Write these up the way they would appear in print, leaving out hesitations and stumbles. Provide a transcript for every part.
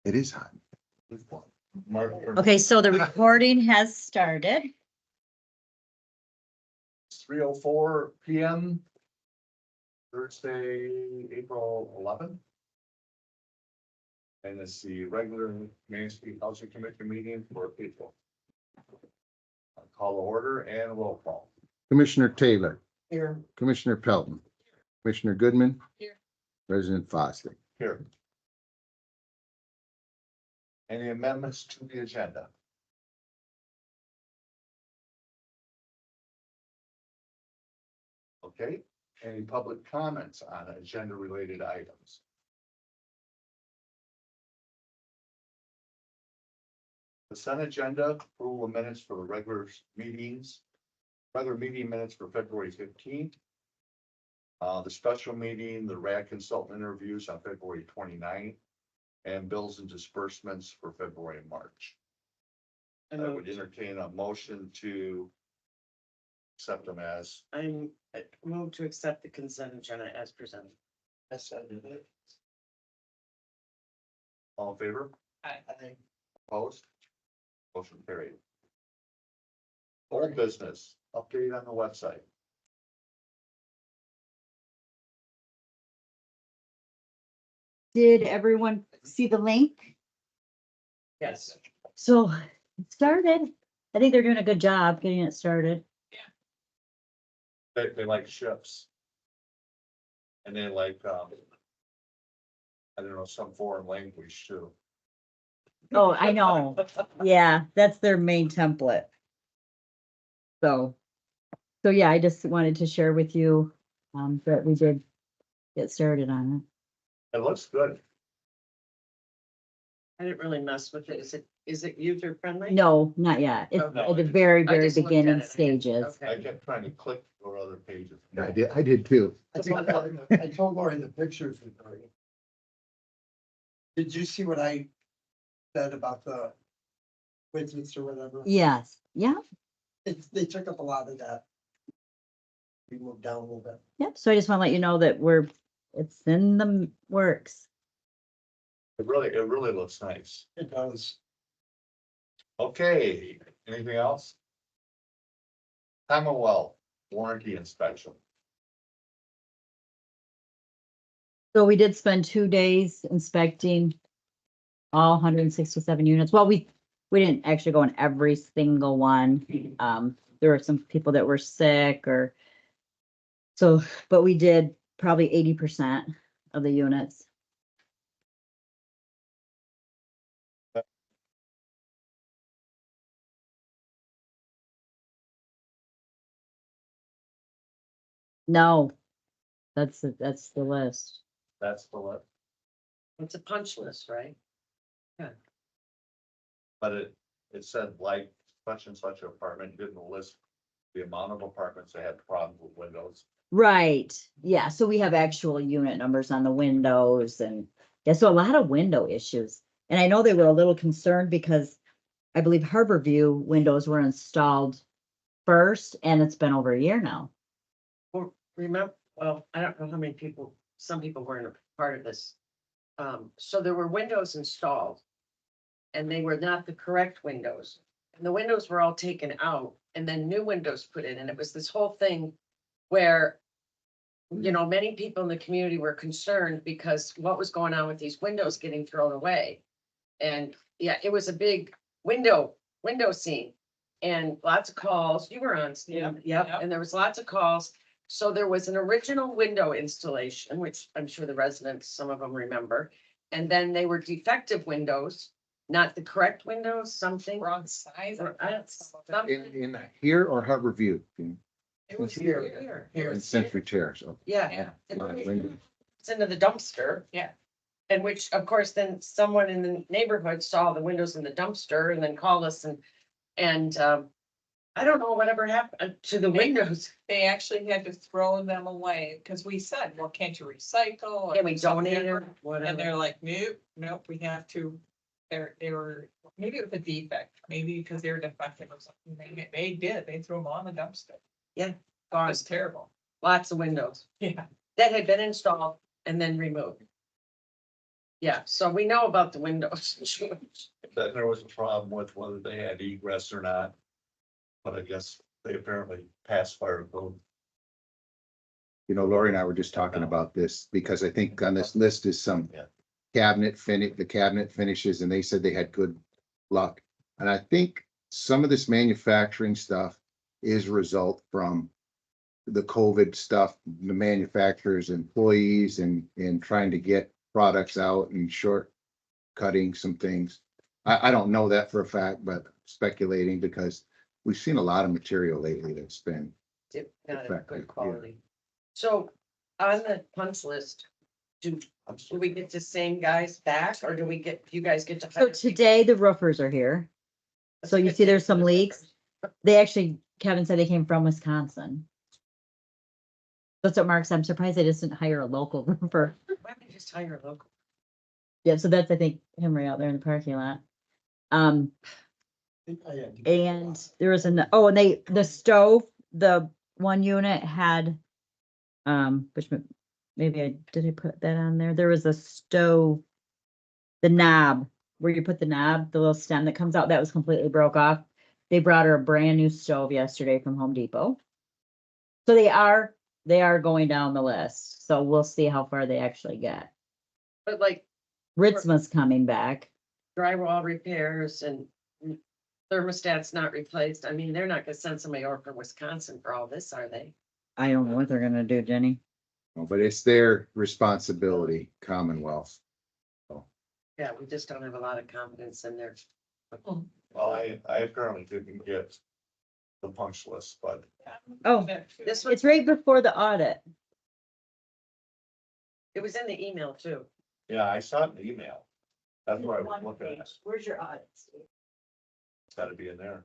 It is hot. Okay, so the recording has started. 3:04 PM. Thursday, April 11th. And it's the regular Manistee Housing Commission meeting for April. I'll call to order and roll call. Commissioner Taylor, Here. Commissioner Pelton, Commissioner Goodman. Here. President Foster. Here. Any amendments to the agenda? Okay, any public comments on agenda related items? Consent agenda, approval of minutes for the regular meeting minutes for February 15th. The special meeting, the RAD consultant interviews on February 29th, and bills and disbursements for February and March. I would entertain a motion to accept them as. I move to accept the consent agenda as presented. All in favor? Aye. Opposed? Motion carried. Old business, update on the website. Did everyone see the link? Yes. So it started. I think they're doing a good job getting it started. They like ships. And they like, I don't know, some foreign language too. Oh, I know. Yeah, that's their main template. So yeah, I just wanted to share with you, that we did get started on It looks good. I didn't really mess with it. Is it user friendly? it. No, not yet. It's Okay. at the very, I very just looked at beginning it. stages. I Okay. kept trying to click for other pages. I did too. I told Lori the pictures were great. Did you see what I said about the widgets or whatever? Yes, yeah, They took up a lot of that. We moved down a little bit. yep. So I just want to let you know that it's in the works. It really looks nice. It does. Okay, anything else? Commonwealth warranty inspection. So we did spend 2 days inspecting all 167 units. Well, we didn't actually go in every single one. There were some people that were sick but we did probably 80% of the units. No, that's the list. That's the list. It's a punch list, right? But it said like such and such apartment, didn't list the amount of apartments that had problems with windows. Right, yeah, so we have actual unit numbers on the windows and, yeah, so a lot of window issues. And I know they were a little concerned because I believe Harborview windows were installed first and it's been over a year now. Well, I don't know how many people, some people weren't a part of this. So there were windows installed. And they were not the correct windows. And the windows were all taken out and then new windows put in. And it was this whole thing where, many people in the community were concerned because what was going on with these windows getting thrown away. And yeah, it was a big window scene and lots of calls. You were on, Steve. Yep. And there was lots of calls. So there was an original window installation, which I'm sure the residents, some of them remember. And then they were defective windows, not the correct windows, something. Wrong size. In here or Harborview? It was here. In Century Terrace. Okay. Yeah. Window. It's into the dumpster. Yeah. And which, of course, then someone in the neighborhood saw the windows in the dumpster and then called us and I don't know whatever happened to the windows. They actually had to throw them away because we said, well, can't you recycle? Can we donate it? And Whatever. they're like, nope, we have to. They were, maybe it was a defect, maybe because they were defective or something. They did, they threw them on the dumpster. Yeah. It was terrible. Lots of windows Yeah. that had been installed and then removed. Yeah, so we know about the windows. Then there was a problem with whether they had egress or not. But I guess they apparently passed fire code. You know, Lori and I were just talking about this because I think on this list is some the cabinet finishes, and they said they had good luck. And I think some of this manufacturing stuff is a result from the COVID stuff, the manufacturers, employees, and trying to get products out and short cutting some things. I don't know that for a fact, but speculating because we've seen a lot of material lately that's been, Not of Effective, good yeah. quality. So on the punch list, do we get the same guys back or do you guys get to? So hire today the roofers are here. people? So you see there's some leaks. They actually, Kevin said they came from Wisconsin. That's what Mark said. I'm surprised they just didn't hire a local roofer. Why don't you just hire a local? Yeah, so that's, I think, him right out there in the parking lot. And there was and the stove, the one unit had, which maybe did I put that on there? There was a stove, the knob, where you put the knob, the little stem that comes out, that was completely broke off. They brought her a brand new stove yesterday from Home Depot. So they are going down the list. So we'll see how far they actually get. But like Ritzma's coming back. drywall repairs and thermostats not replaced, I mean, they're not gonna send somebody over from Wisconsin for all this, are they? I don't know what they're gonna do, Jenny. but it's their responsibility, Commonwealth. Yeah, we just don't have a lot of confidence in their. Well, I apparently didn't get the punch list, but Oh, This was, it's right before the audit. it was in the email too. yeah, I saw it in the email. That's what I was looking at. It's Where's your audit, Steve? gotta be in there.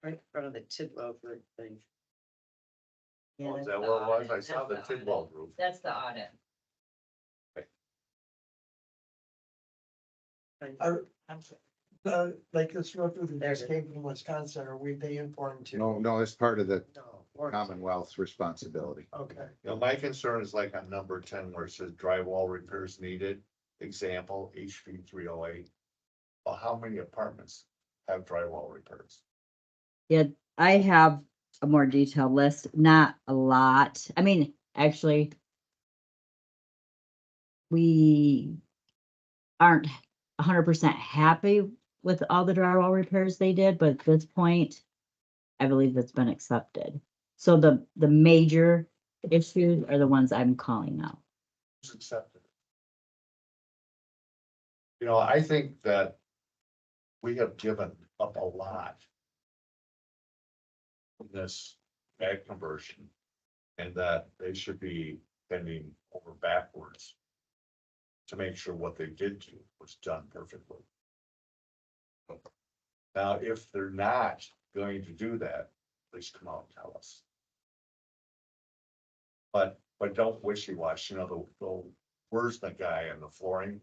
Right in front of the Tidwell group thing. Oh, is that what it was? I saw the Tidwell group. That's the audit. Like this roofer that just came from Wisconsin, are we paying for him too? No, it's part of the No. or- Commonwealth's responsibility. Okay. You know, my concern is like on number 10 where it says drywall repairs needed, example, HV 308. Well, how many apartments have drywall repairs? Yeah, I have a more detailed list, not a lot. I mean, actually, we aren't 100% happy with all the drywall repairs they did, but at this point, I believe that's been accepted. So the major issues are the ones I'm calling out. Who's accepted? You know, I think that we have given up a lot in this ag conversion, and that they should be bending over backwards to make sure what they did do was done perfectly. Now, if they're not going to do that, please come out and tell us. But don't wishy-washy, you know, the where's the guy on the flooring?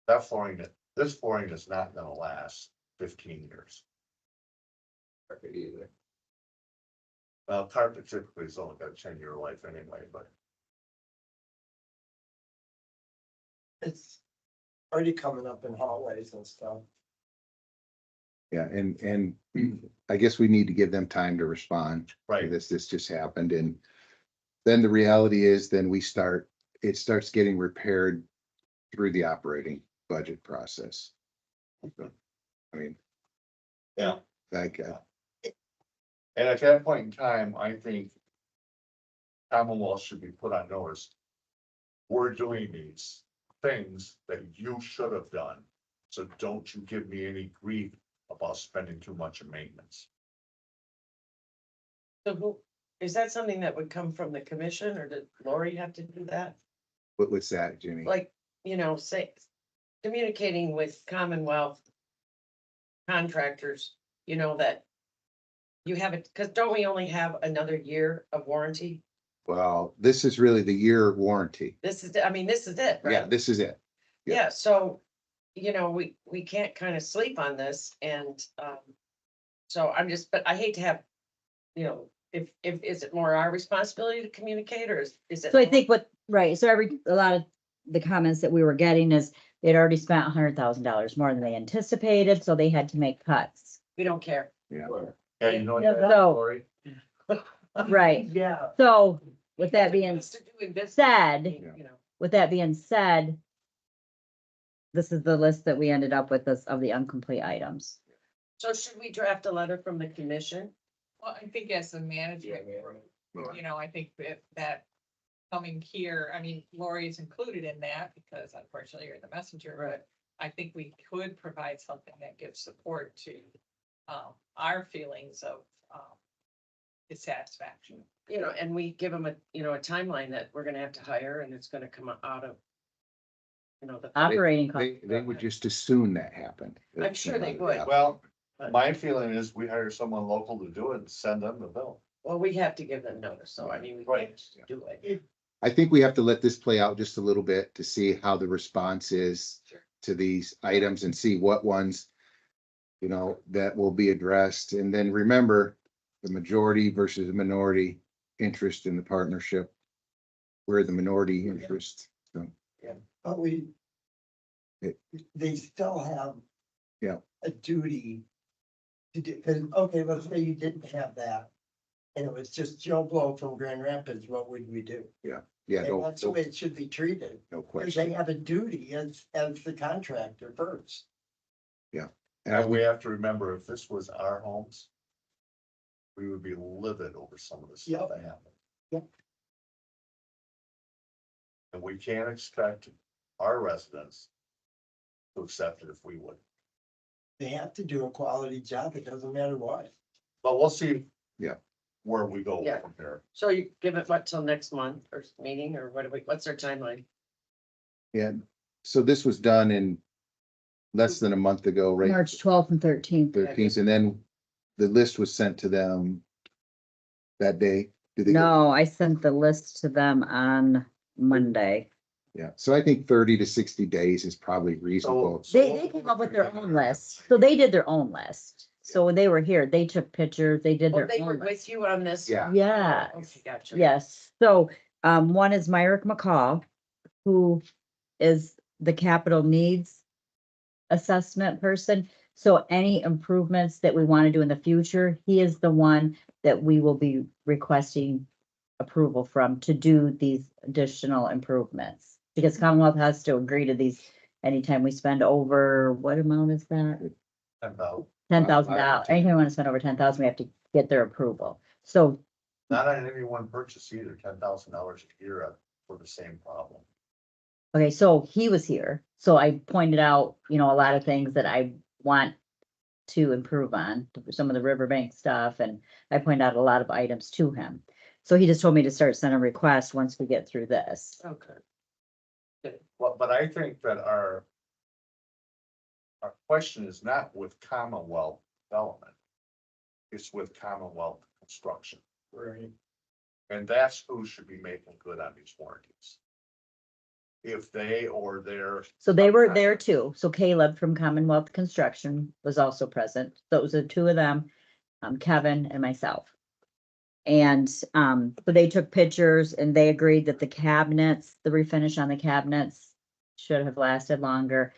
That flooring, this flooring is not gonna last 15 years. Either. Well, carpet typically has only got a 10-year life anyway, but It's already coming up in hallways and stuff. Yeah, and I guess we need to give them time to respond. to Right. This just happened, and then the reality is, then it starts getting repaired through the operating budget process. I mean, yeah. like, And at that point in time, I think Commonwealth should be put on notice. We're doing these things that you should have done, so don't you give me any grief about spending too much in maintenance. So who, is that something that would come from the commission or did Lori have to do that? what's that, Jimmy? Like, say, communicating with Commonwealth contractors, that you have it, because don't we only have another year of warranty? Well, this is really the year warranty. This is it, right? Yeah, this is it. Yeah, so, we can't kind of sleep on this and, so I'm just, but I hate to have, if, is it more our responsibility to communicate or is it? So I think right, so a lot of the comments that we were getting is they'd already spent $100,000 more than they anticipated, so they had to make cuts. We don't care. Yeah. Yeah, you know what Yeah, that is, so- Lori? Right, Yeah. so with that being It's to doing business, said, you know. with that being said, this is the list that we ended up with this of the incomplete items. So should we draft a letter from the commission? Well, I think as a management group, you know, I think that coming here, I mean, Lori is included in that because unfortunately you're the messenger, but I think we could provide something that gives support to our feelings of dissatisfaction. You know, and we give them a, you know, a timeline that we're gonna have to hire and it's gonna come out of, you know, the. Operating costs. They would just as soon that happened. I'm sure they would. Yeah. Well, my feeling is we hire someone local to do it and send them the bill. Well, we have to give them notice, so I mean, we Right. can't just do it. I think we have to let this play out just a little bit to see how the response is Sure. to these items and see what ones, you know, that will be addressed. And then remember, the majority versus the minority interest in the partnership. We're the minority interest, so. But they still have. Yeah. A duty. To do, cause, okay, let's say you didn't have that. And it was just Joe Blow from Grand Rapids, what would we do? Yeah, And no, that's the way it should be treated, no because question. they have a duty as the contractor first. And we have to remember, if this was our homes, we would be livid over some of the stuff Yep. that happened. Yep. And we can't expect our residents to accept it if we would. They have to do a quality job, it doesn't matter what. But we'll see. Yeah. Where we go Yeah. from here. So you give it what till next month or meeting or what do we, what's our timeline? Yeah, so this was done in less than a month ago, right? March 12th and 13th. 13th, and then the list was sent to them that day. Did they get- No, I sent the list to them on Monday. Yeah, so I think 30 to 60 days is probably reasonable. They came up with their own list. So they did their own list. So when they were here, they took pictures, they did Oh, their they were own list. with you on this? Yeah. Yeah, Okay, gotcha. yes. So, one is Myrick McCall, who is the capital needs assessment person. So any improvements that we want to do in the future, he is the one that we will be requesting approval from to do these additional improvements. Because Commonwealth has to agree to these anytime we spend over, what amount is that? About, $10,000. Anytime we want to spend over 10,000, we have to get their approval. So, not on any one purchase either, $10,000 a year for the same problem. okay, so he was here. So I pointed out, you know, a lot of things that I want to improve on, some of the riverbank stuff, and I pointed out a lot of items to him. So he just told me to start sending requests once we get through this. Okay. Well, but I think that our question is not with Commonwealth Development. It's with Commonwealth Construction, Right. and that's who should be making good on these warranties. If they or their. So they were there too. So Caleb from Commonwealth Construction was also present. Those are two of them, Kevin and myself. And, so they took pictures and they agreed that the cabinets, the refinish on the cabinets should have lasted longer.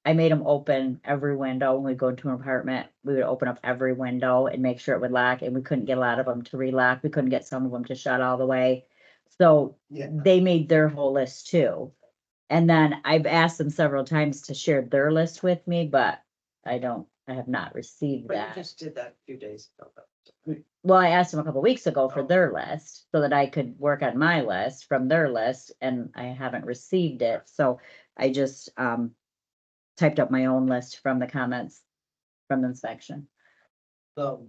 I made them open every window when we go into an apartment. We would open up every window and make sure it would lock, and we couldn't get a lot of them to relock. We couldn't get some of them to shut all the way. So Yeah. they made their whole list too. And then I've asked them several times to share their list with me, but I have not received But you that. just did that a few days ago. Well, I asked them a couple weeks ago for their list so that I could work on my list from their list, and I haven't received it. So I just typed up my own list from the comments from the inspection. So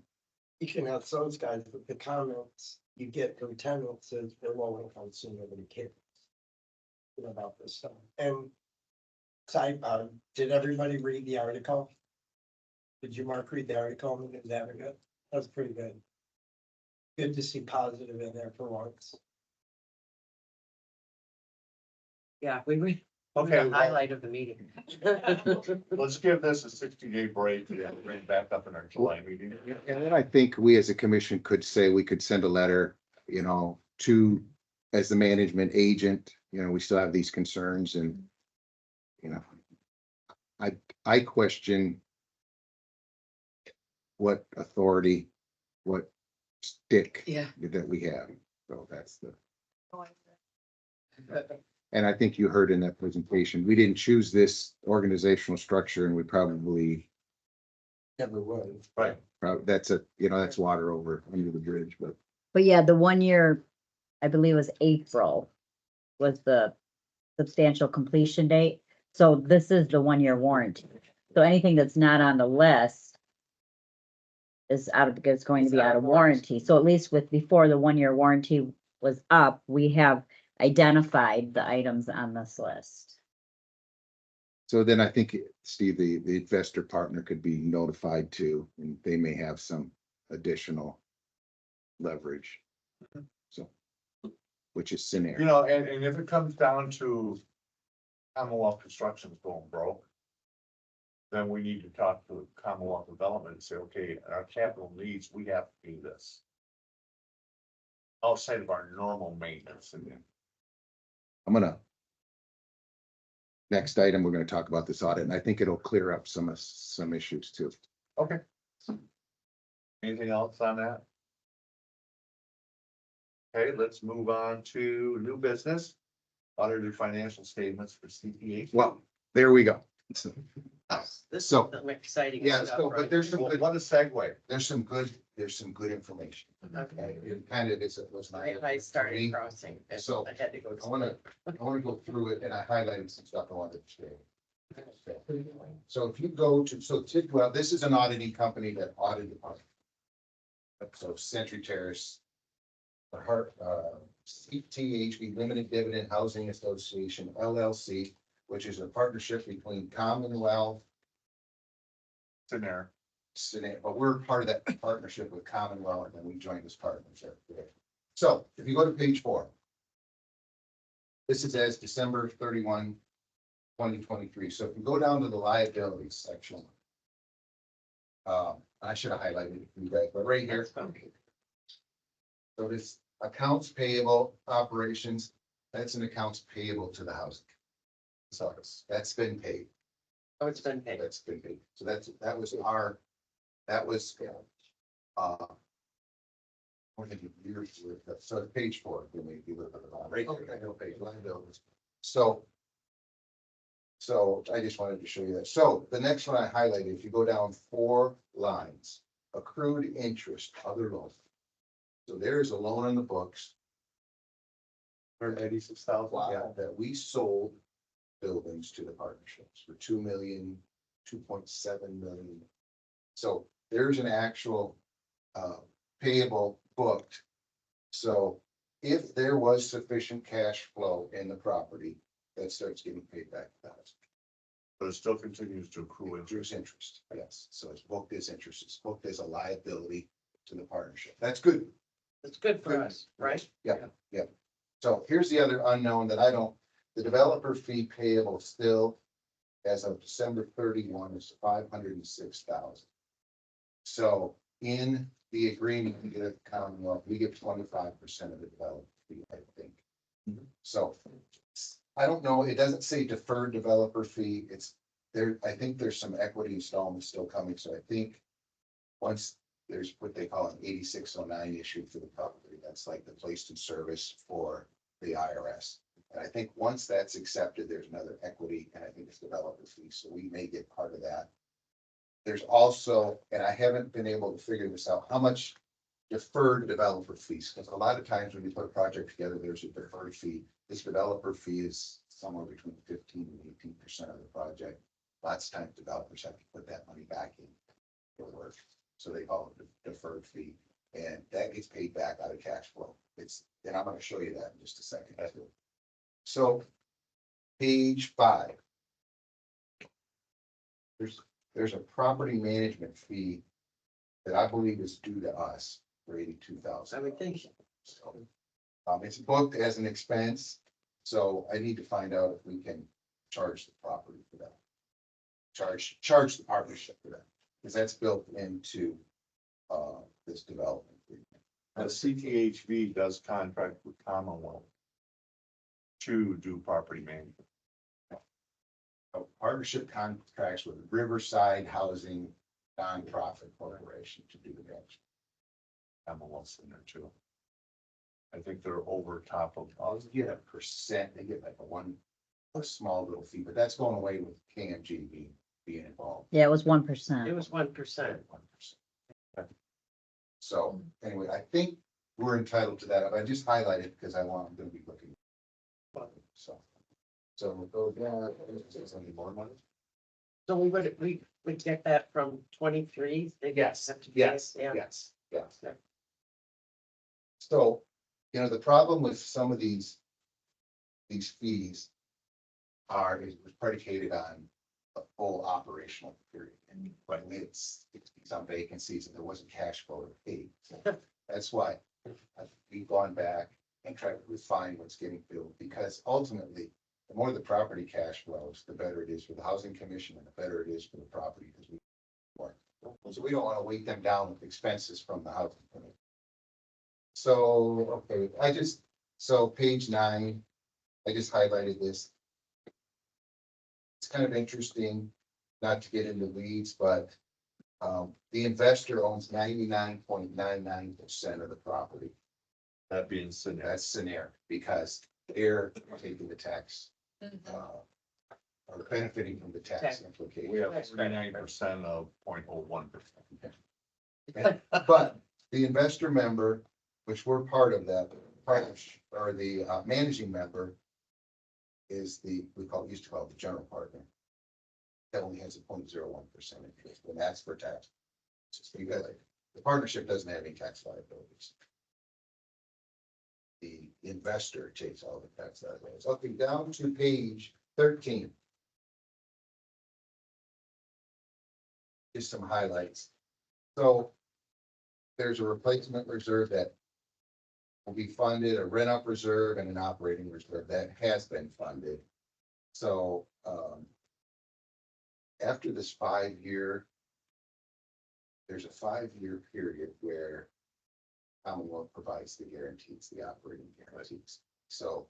you can have those guys with the comments you get from tenants is they're low income, so nobody cares. About this stuff. And side, did everybody read the article? Did you, Mark, read the article? Is that good? That's pretty good. Good to see positive in there for once. Yeah, we Okay, The well, highlight of the meeting. let's give this a 60-day break and then bring it back up in our July meeting. And then I think we as a commission could say, we could send a letter, you know, to, as the management agent, you know, we still have these concerns and, you know, I question what authority, what stick Yeah. that we have. So that's the, and I think you heard in that presentation, we didn't choose this organizational structure and we probably, Never would. Right. that's a, you know, that's water over under the bridge, but. But yeah, the 1 year, I believe it was April, was the substantial completion date. So this is the 1 year warranty. So anything that's not on the list is is going to be out of warranty. So at least with, before the 1 year warranty was up, we have identified the items on this list. So then I think, Steve, the investor partner could be notified too, and they may have some additional leverage. So, which is You scenario. know, and if it comes down to Commonwealth Construction's going broke, then we need to talk to Commonwealth Development and say, okay, our capital needs, we have to do this. Outside of our normal maintenance. And I'm gonna. Next item, we're gonna talk about this audit, and I think it'll clear up some issues too. okay. Anything else on that? Okay, let's move on to new business. Audited financial statements for CPA. Well, there we go. So, This is So, some exciting yeah, stuff, so, but right? there's some Well, good, what a segue. there's some good information. Okay. It kind of is, it was. I started crossing. and So, I had to go. I wanna go through it and I highlighted some stuff I wanted to share. So if you go to, well, this is an auditing company that audited. So Century Terrace. CTHB Limited Dividend Housing Association LLC, which is a partnership between Commonwealth. It's in there. But we're part of that partnership with Commonwealth and we joined this partnership. So if you go to page 4. This is as December 31, 2023. So if you go down to the liabilities section. I should have highlighted it for you guys, but right here. So this accounts payable operations, that's an accounts payable to the housing. So that's been paid. Oh, it's been paid. That's been paid. So that was. More than a year's worth of- So page 4, you may be looking at the bottom, right there, I know page liabilities. So I just wanted to show you that. So the next one I highlighted, if you go down 4 lines, accrued interest, other loan. So there's a loan on the books. $186,000. Yeah, that we sold buildings to the partnerships for 2.7 million. So there's an actual payable booked. So if there was sufficient cash flow in the property, that starts getting paid back to us. But it still continues to accrue interest. There's interest, yes. So it's booked as interest. It's booked as a liability to the partnership. That's good. It's good for us, right? Yeah. So here's the other unknown that the developer fee payable still as of December 31 is 506,000. So in the agreement we get at the Commonwealth, we get 25% of the developer fee, I think. So I don't know, it doesn't say deferred developer fee. It's there. I think there's some equity installments still coming. So I think once there's what they call an 8609 issue for the property, that's like the placed in service for the IRS. And I think once that's accepted, there's another equity, and I think it's developer fee, so we may get part of that. There's also, and I haven't been able to figure this out, how much deferred developer fees, because a lot of times when you put a project together, there's a deferred fee. This developer fee is somewhere between 15 and 18% of the project. Lots of times developers have to put that money back in for work. So they call it the deferred fee, and that gets paid back out of cash flow. And I'm gonna show you that in just a second. So, page 5. There's a property management fee that I believe is due to us for 82,000. I would think. It's booked as an expense, so I need to find out if we can charge the property for that. Charge the partnership for that, because that's built into, this development. The CTHV does contract with Commonwealth to do property management. A partnership contracts with Riverside Housing Nonprofit Corporation to do the management. Commonwealth's in there too. I think they're over top of, You get a percent, they get like a small little fee, but that's going away with KMG being involved. Yeah, it was It 1%. was 1%. 1%. So anyway, I think we're entitled to that. I just highlighted because I'm gonna be looking. So we'll go down. is any more money? So we would get that from 23. They Yes, have to pay yes, us, yeah. yes, yes. Yeah. So, the problem with some of these fees is predicated on a full operational period. And when it's some vacancies and there wasn't cash flow to pay. So that's why we've gone back and tried to refine what's getting billed, because ultimately, the more the property cash flows, the better it is for the housing commission and the better it is for the property, because we work. So we don't want to weight them down with expenses from the housing commission. So, okay, page 9, I just highlighted this. It's kind of interesting, not to get into weeds, but the investor owns 99.99% of the property. That being said, That's scenario, because they're taking the tax, Mhm. or benefiting from the tax Tax. implication. we have 49% of 0.01%. But the investor member, which we're part of that, partnership, or the managing member, is used to call it the general partner. That only has a 0.01% interest, and that's for tax. Because the partnership doesn't have any tax liabilities. The investor takes all the tax liabilities. Okay, down to page 13. Just some highlights. So there's a replacement reserve that will be funded, a rent-up reserve, and an operating reserve that has been funded. So, after this 5-year, there's a 5-year period where Commonwealth provides the guarantees, the operating guarantees. So,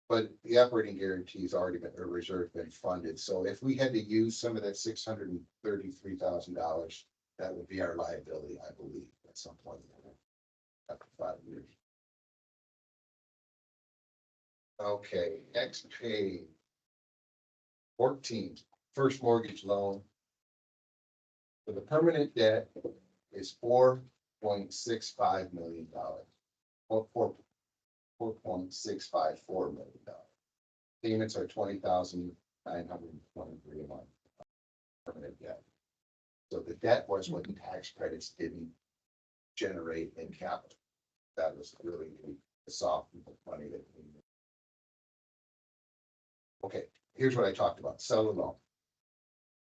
but the operating guarantees already been, or reserve been funded. So if we had to use some of that $633,000, that would be our liability, I believe, at some point after 5 years. Okay, next page. 14, first mortgage loan. For the permanent debt is $4.65 million. Or $4.654 million. Payments are $20,923 a month. Permanent debt. So the debt was what the tax credits didn't generate in capital. That was really the soft money that we needed. Okay, here's what I talked about, seller loan.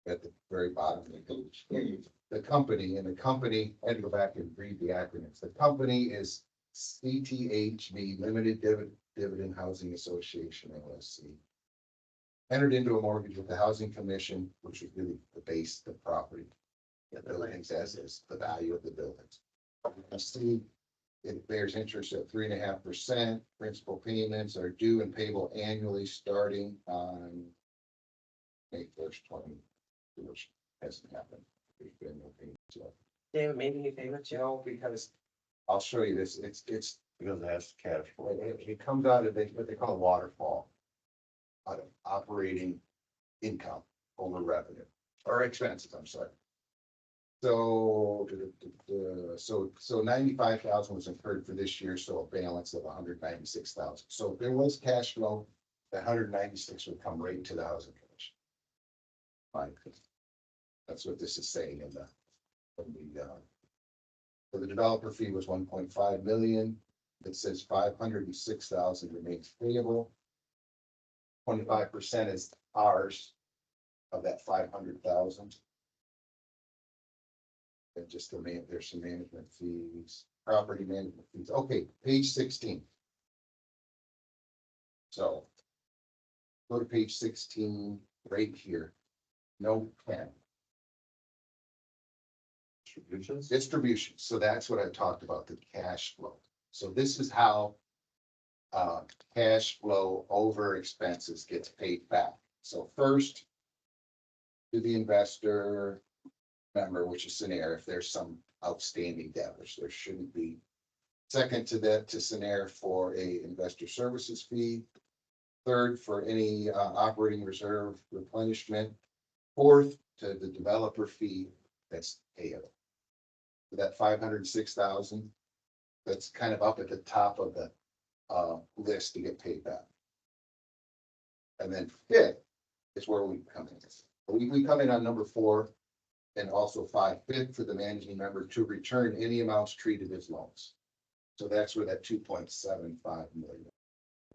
At the very bottom of the page, the company, I had to go back and read the acronyms. The company is CTHV Limited Dividend Housing Association, LLC. Entered into a mortgage with the Housing Commission, which is really the base of the property. The buildings as is, the value of the buildings. You see, it bears interest at 3.5%. Principal payments are due and payable annually starting on May 1st, 2020, which hasn't happened. There's been no payments yet. David, maybe you favor too. No, because I'll show you this. It's Because it has cash flow. it comes out of what they call a waterfall. Out of operating income over revenue or expenses, I'm sorry. So 95,000 was incurred for this year, so a balance of 196,000. So if there was cash flow, the 196 would come right into the housing commission. Fine. That's what this is saying in so the developer fee was 1.5 million. It says 506,000 remains payable. 25% is ours of that 500,000. And just there's some management fees, property management fees. Okay, page 16. So go to page 16, right here. Note 10, Distributions. distribution. So that's what I talked about, the cash flow. So this is how cash flow over expenses gets paid back. So first, to the investor member, which is Scenair, if there's some outstanding debt, which there shouldn't be. Second to that, to Scenair for a investor services fee. Third, for any operating reserve replenishment. Fourth, to the developer fee that's payable. That 506,000, that's kind of up at the top of the list to get paid back. And then fifth is where we come in. We come in on number 4 and also 5, fifth for the managing member to return any amounts treated as loans. So that's where that 2.75 million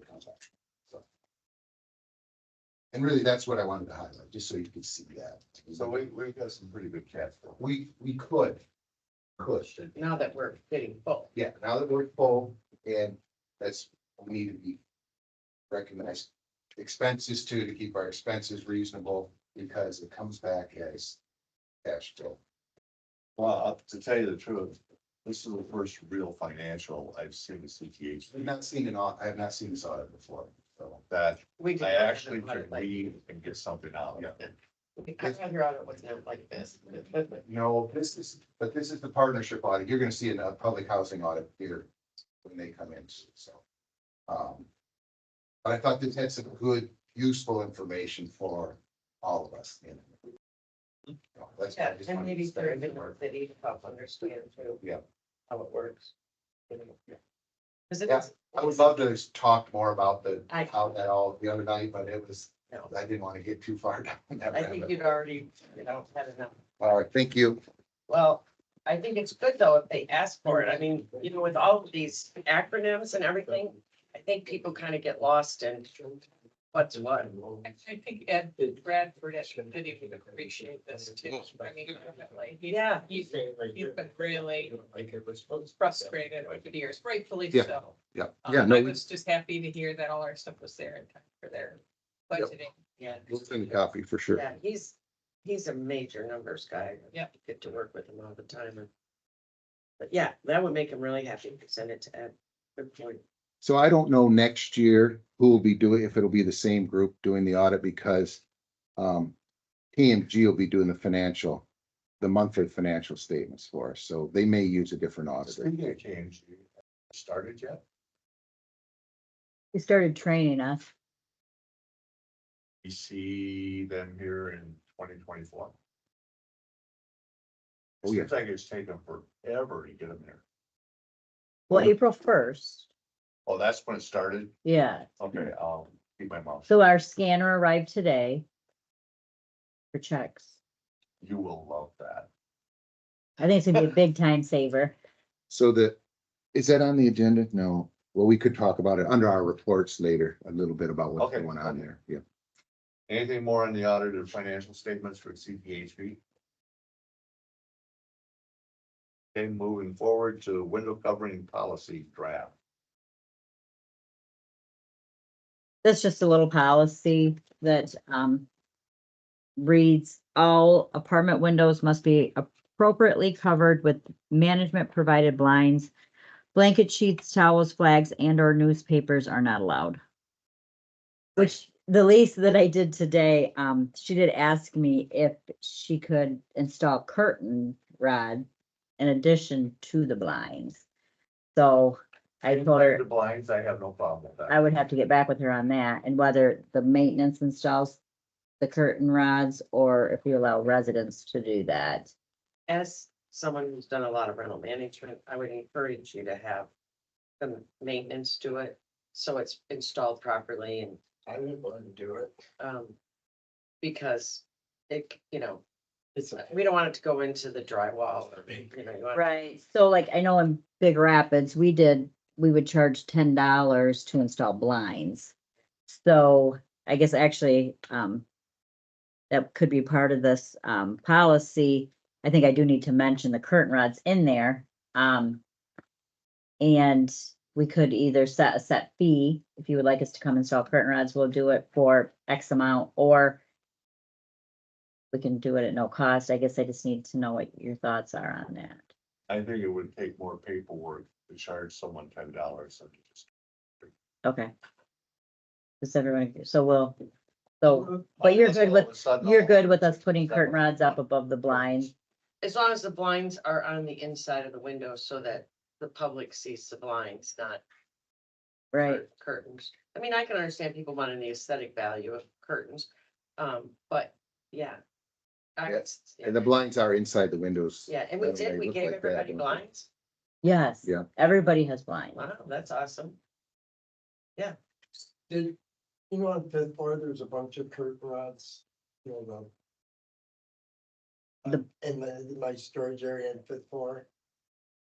comes out. So. And really, that's what I wanted to highlight, just so you can see that. So we've got some pretty good cash flow. We could. Now that we're getting full. Yeah, now that we're full, and that's, we need to be recognized. Expenses too, to keep our expenses reasonable, because it comes back as cash flow. Well, to tell you the truth, this is the first real financial I've seen the CTH I've not seen I have not seen this audit before, so. that We I actually could read and get something out. Yeah. I'd rather audit wasn't like this. No, this is the partnership audit. You're gonna see a public housing audit here when they come in, so. But I thought this had some good, useful information for all of us. Yeah, and maybe for a different city to help understand too. Yeah. How it works. Cause Yeah. it's, I would love to talk more about I- how that all the other night, but it was, No. I didn't want to get too far down that I think rabbit you'd hole. already, had enough. All right, thank you. Well, I think it's good though if they ask for it. I mean, with all of these acronyms and everything, I think people kind of get lost in what's what. I think Ed Bradford at the city would appreciate this too. I mean, definitely. Yeah. He's been really frustrated over the years, rightfully Yeah. so. Yeah, I no, was just happy to hear that all our stuff was there in time for their budgeting. Yeah. we'll send a copy for sure. Yeah, he's a major numbers guy. Yep. Get to work with him all the time. But yeah, that would make him really happy. Send it to Ed. Good point. So I don't know next year who will be doing, if it'll be the same group doing the audit, because TMG will be doing the monthly financial statements for us, so they may use a different auditor. Speaking of change, started yet? He started training us. We see them here in 2024. Oh, yeah. Seems like it's taken forever to get them here. Well, April 1st, Oh, that's when it started? yeah. Okay, I'll keep my mouth. So our scanner arrived today for checks. You will love that. I think it's gonna be a big time saver. So is that on the agenda? No. Well, we could talk about it under our reports later, a little bit about what's Okay. going on there. Yeah. Anything more on the audited financial statements for CPHB? Okay, moving forward to window covering policy draft. That's just a little policy that reads, all apartment windows must be appropriately covered with management provided blinds. Blanket sheets, towels, flags, and or newspapers are not allowed. Which the lease that I did today, she did ask me if she could install curtain rod in addition to the blinds. So I told her The blinds, I have no problem with that. I would have to get back with her on that and whether the maintenance installs the curtain rods or if we allow residents to do that. As someone who's done a lot of rental management, I would encourage you to have the maintenance do it. So it's installed properly and, I would want to do it. because it, It's we don't want it to go into the drywall or, you want. Right. So like, I know in Big Rapids, we would charge $10 to install blinds. So I guess actually, that could be part of this, policy. I think I do need to mention the curtain rods in there. And we could either set a set fee, if you would like us to come install curtain rods, we'll do it for X amount, or we can do it at no cost. I guess I just need to know what your thoughts are on that. I think it would take more paperwork to charge someone $10 than to just. Okay. Does everyone, but you're good with, you're good with us putting curtain rods up above the blinds? As long as the blinds are on the inside of the window so that the public sees the blinds, not Right, curtains. I mean, I can understand people wanting the aesthetic value of curtains, but yeah. And the blinds are inside the windows. Yeah, and we did, we Look gave like that, everybody don't they? blinds. yes. Yeah. Everybody has blinds. Wow, that's awesome. Did, you know, on fifth floor, there's a bunch of curtain rods, you know, in my storage area in fifth floor,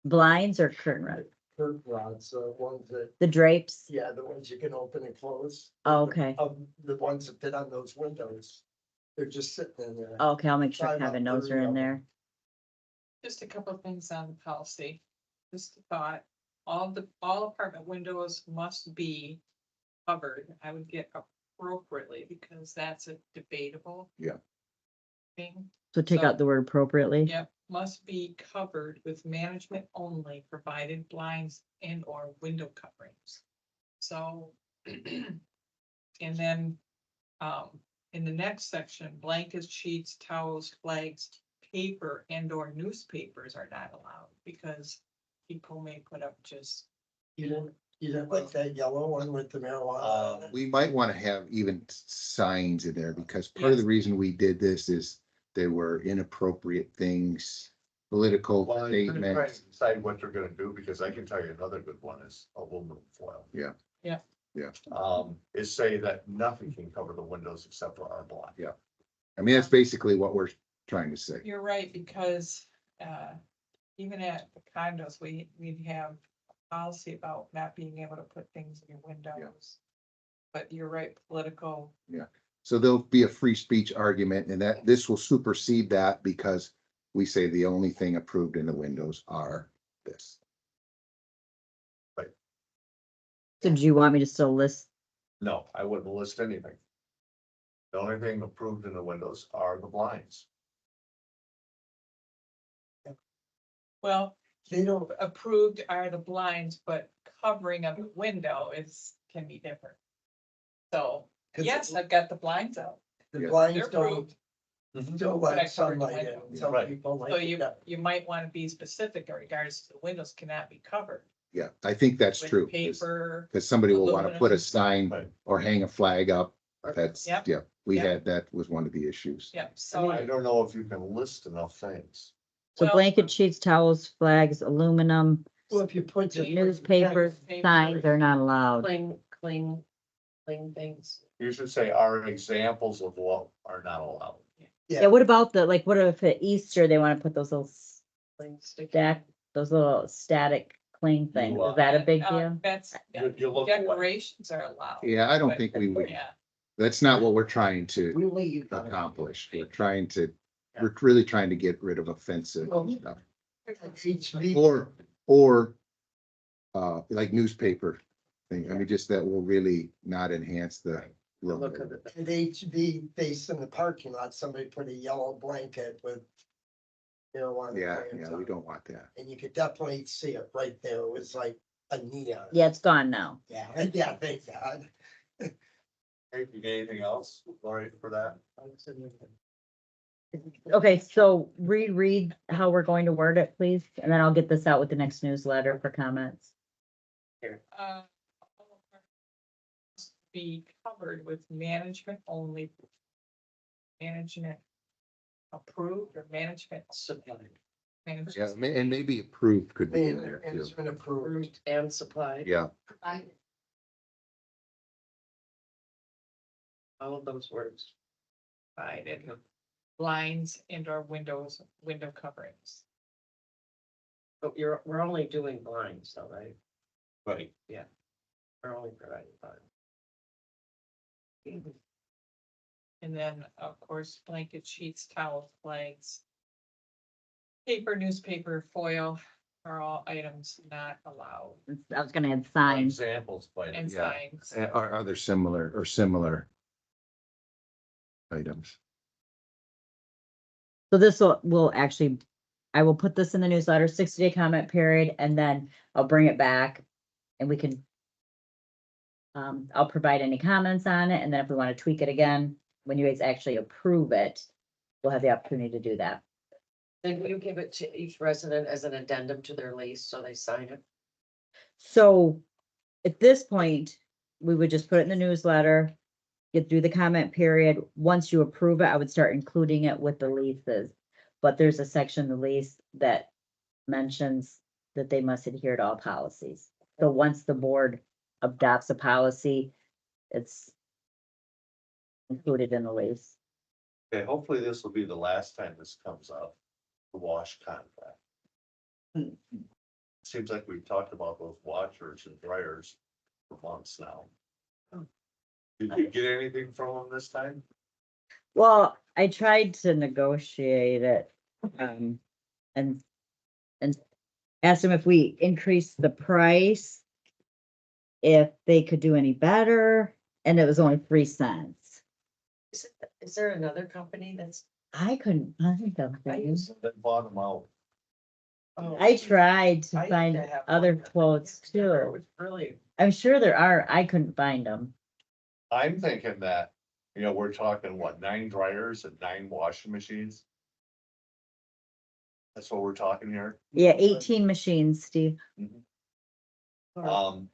Blinds or curtain rods? curtain rods, ones that, The drapes? yeah, the ones you can open and close. Oh, okay. The ones that fit on those windows, they're just sitting in there. Okay, I'll make sure Probably Kevin about knows they're 30 in of them. there. Just a couple of things on the policy. Just a thought, all apartment windows must be covered. I would get appropriately because that's a debatable. Yeah. Thing. So take So- out the word appropriately. Yep, must be covered with management only provided blinds and or window coverings. So. And then, in the next section, blankets, sheets, towels, flags, paper and or newspapers are not allowed because people may put up just. You didn't like that yellow one with the marijuana on it? We might want to have even signs in there because part of the Yes. reason we did this is there were inappropriate things, political Well, I'm gonna try statements. to decide what they're gonna do, because I can tell you another good one is aluminum foil. Yeah. Yeah. Yeah. Is say that nothing can cover the windows except for our blind. Yeah. I mean, that's basically what we're trying to say. You're right, because, even at the condos, we'd have a policy about not being able to put things in your windows. But you're right, political, So there'll be a free speech argument and that this will supersede that because we say the only thing approved in the windows are this. So do you want me to still list? No, I wouldn't list anything. The only thing approved in the windows are the blinds. well, They don't, approved are the blinds, but covering of the window can be different. So, 'Cause yes, I've got the blinds out. the Yeah. blinds They're don't, don't let But I covered the sunlight in, window. some Right. people like. So it that- you might want to be specific in regards to the windows cannot be covered. Yeah, I think that's with true. Paper, Because somebody will want to aluminum. put a sign Right. or hang a flag up. That's, Yep. yeah, we Yep. had, that was one of the issues. yeah, so. I don't know if you can list enough things. So Well- blanket, sheets, towels, flags, aluminum, Well, if you put just. newspapers, signs are not allowed. Clean things. You should say are examples of what are not allowed. Yeah, what about what if at Easter they want to put those little Clean sticky. those little static cling things? Is that a big deal? That's, You look away. decorations are allowed. Yeah, I don't but- think we would, Yeah, that's not what we're trying to We leave. accomplish. We're really trying to get rid of offensive Well, stuff. HB, Or like newspaper thing. I mean, just that will really not enhance the Look look. at it. at HB base in the parking lot, somebody put a yellow blanket with marijuana. Yeah, plants yeah, on we it. don't want that. And you could definitely see it right there. It was like a neon. Yeah, it's gone now. Yeah, yeah, thank God. Hey, you got anything else, Lori, for that? Okay, so reread how we're going to word it, please, and then I'll get this out with the next newsletter for comments. uh, must be covered with management only. Management approved or management. Management. Yeah, and maybe approved could be in there And too. it's been approved. Approved and supplied. Yeah, All of those words. Provided blinds and or window coverings. But we're only doing blinds though, right? Right. Yeah. We're only providing blinds. And then, of course, blanket sheets, towels, flags. Paper, newspaper, foil, are all items not allowed I was gonna add signs. Examples, but and Yeah. signs. Or other similar items. So this will actually, I will put this in the newsletter, 60-day comment period, and then I'll bring it back and we can. I'll provide any comments on it, and then if we want to tweak it again, when you guys actually approve it, we'll have the opportunity to do that. Then you give it to each resident as an addendum to their lease, so they sign it. So at this point, we would just put it in the newsletter, get through the comment period. Once you approve it, I would start including it with the leases. But there's a section in the lease that mentions that they must adhere to all policies. So once the board adopts a policy, it's included in the lease. okay, hopefully this will be the last time this comes up, the wash contract. Seems like we've talked about those washers and dryers for months now. Did you get anything from them this time? Well, I tried to negotiate it, and asked them if we increased the price, if they could do any better, and it was only 3 cents. Is there another company that's? I couldn't find them. I use- Then bought them out. oh, I tried to I used find have other one. quotes It too. was really, I'm sure there are, I couldn't find them. I'm thinking that, we're talking what, 9 dryers and 9 washing machines? That's what we're talking here. Yeah, 18 machines, Steve. Um,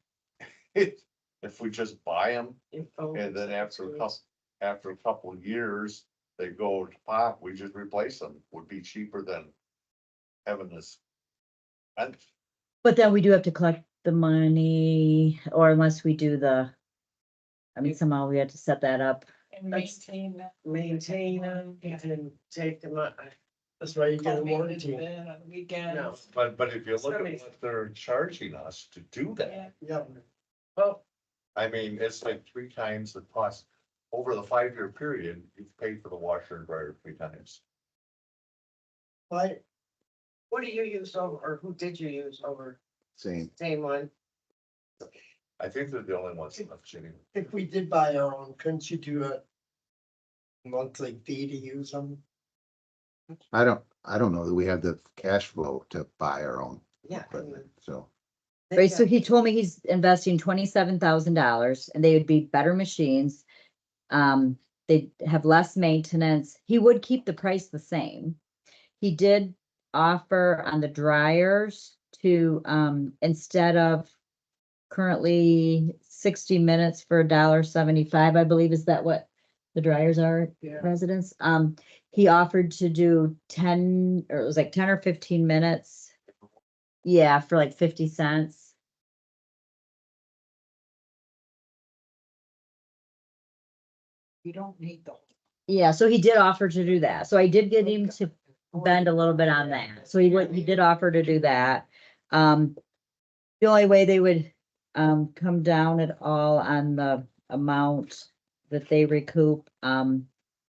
if we just buy them info. and then after a couple of years, they go to pop, we just replace them, would be cheaper than having this. And But then we do have to collect the money, or unless we do somehow we had to set that up. And That's- maintain that. Maintain them and take them out. That's why you get a Call maintenance warranty. bin on weekends. No. but if you look at what they're charging us to do that, Yeah. Yeah, Well, I mean, it's like 3 times the cost. Over the 5-year period, you've paid for the washer and dryer 3 times. but what do you use over, or who did you use over? Same. Same one? I think they're the only ones left, Jenny. if we did buy our own, couldn't you do a monthly fee to use them? I don't know that we have the cash flow to buy our own Yeah. equipment, so. Right, so he told me he's investing $27,000 and they would be better machines. They'd have less maintenance. He would keep the price the same. He did offer on the dryers to, instead of currently 60 minutes for $1.75, I believe, is that what the dryers are, Yeah. residents? He offered to do 10, or it was like 10 or 15 minutes. Yeah, for like 50 cents. You don't need the. Yeah, so he did offer to do that. So I did get him to bend a little bit on that. So he did offer to do that. The only way they would come down at all on the amount that they recoup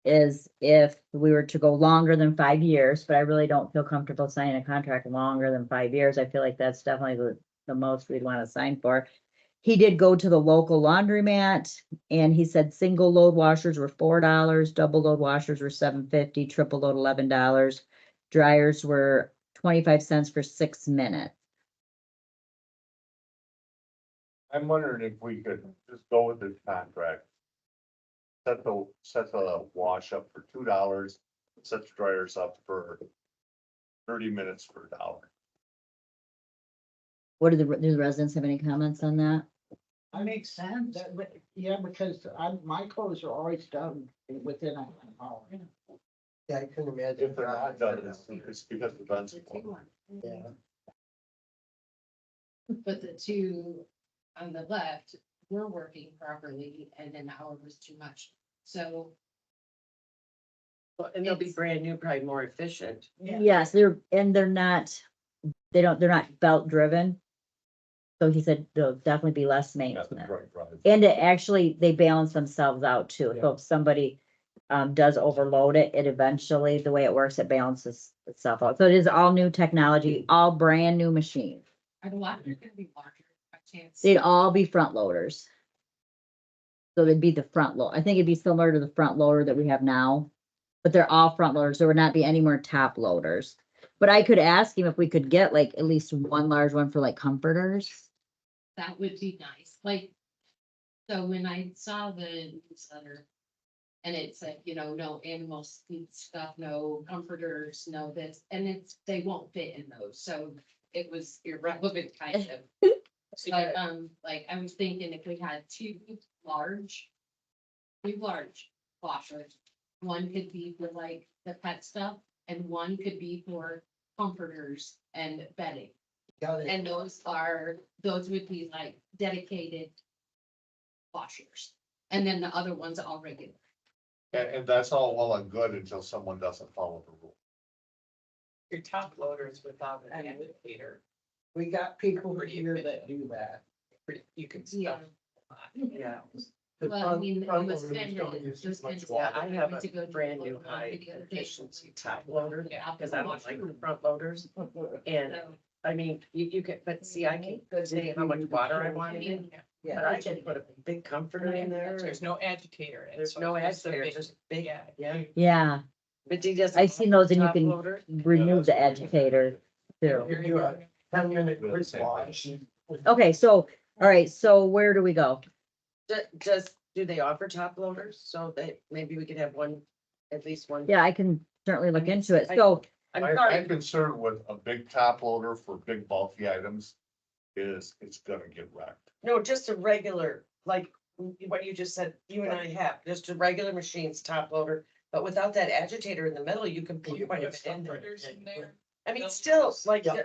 is if we were to go longer than 5 years, but I really don't feel comfortable signing a contract longer than 5 years. I feel like that's definitely the most we'd want to sign for. He did go to the local laundromat and he said single load washers were $4, double load washers were $7.50, triple load $11. Dryers were 25 cents for 6 minutes. I'm wondering if we could just go with this contract. Set the wash up for $2, set the dryers up for 30 minutes for $1. What do the residents have any comments on that? That makes sense. Yeah, because my clothes are always done within an hour. Yeah, I couldn't imagine. If they're not done, it's because the guns. Yeah. But the two on the left were working properly and an hour was too much. So And they'll be brand new, probably more efficient. Yes, they're not belt driven. So he said there'll definitely be less maintenance. And it actually, they balance themselves out too. So if somebody does overload it, it eventually, the way it works, it balances itself out. So it is all new technology, all brand new machines. Are the lockers gonna be larger by chance? They'd all be front loaders. So they'd be the front load. I think it'd be similar to the front loader that we have now. But they're all front loaders. There would not be any more top loaders. But I could ask him if we could get like at least one large one for like comforters. That would be nice, like, so when I saw the newsletter. And it said, you know, no animal feed stuff, no comforters, no this, and they won't fit in those, so it was irrelevant kind of. But, like, I was thinking if we had two large washers, one could be for like the pet stuff, and one could be for comforters and bedding. Got it. And those would be like dedicated washers, and then the other ones all regular. And that's all well and good until someone doesn't follow the rule. Your top loaders without an indicator, We got people here that do that. you can Yeah. stuff. Yeah, The Well, I front- mean, it front was loaders spending don't it, use just as much spending yeah, water. I it. have Went to go a do brand new one high video the other day. efficiency top loader, Yeah. because I don't like the front loaders. And So, I mean, you can, but see, I can say how much water I want in, but I can put a big comforter in there. There's no agitator. in it, There's so no it's just a agitator, big- just big, Yeah. yeah. Yeah, But he doesn't. I've seen those and you top can loader. remove the agitator too. Very Do good. a 10-minute quick wash. Okay, so, all right, so where do we go? Do they offer top loaders? So that maybe we could have one, at least one. Yeah, I can certainly look I mean, into it. I- So, I'm I'm sorry, concerned with a big top loader for big bulky items is it's gonna get wrecked. no, just a regular, like what you just said, you and I have, just a regular machine's top loader. But without that agitator in the middle, you can put You quite a put bit in there. comforters in there. I mean, still, like, Yeah.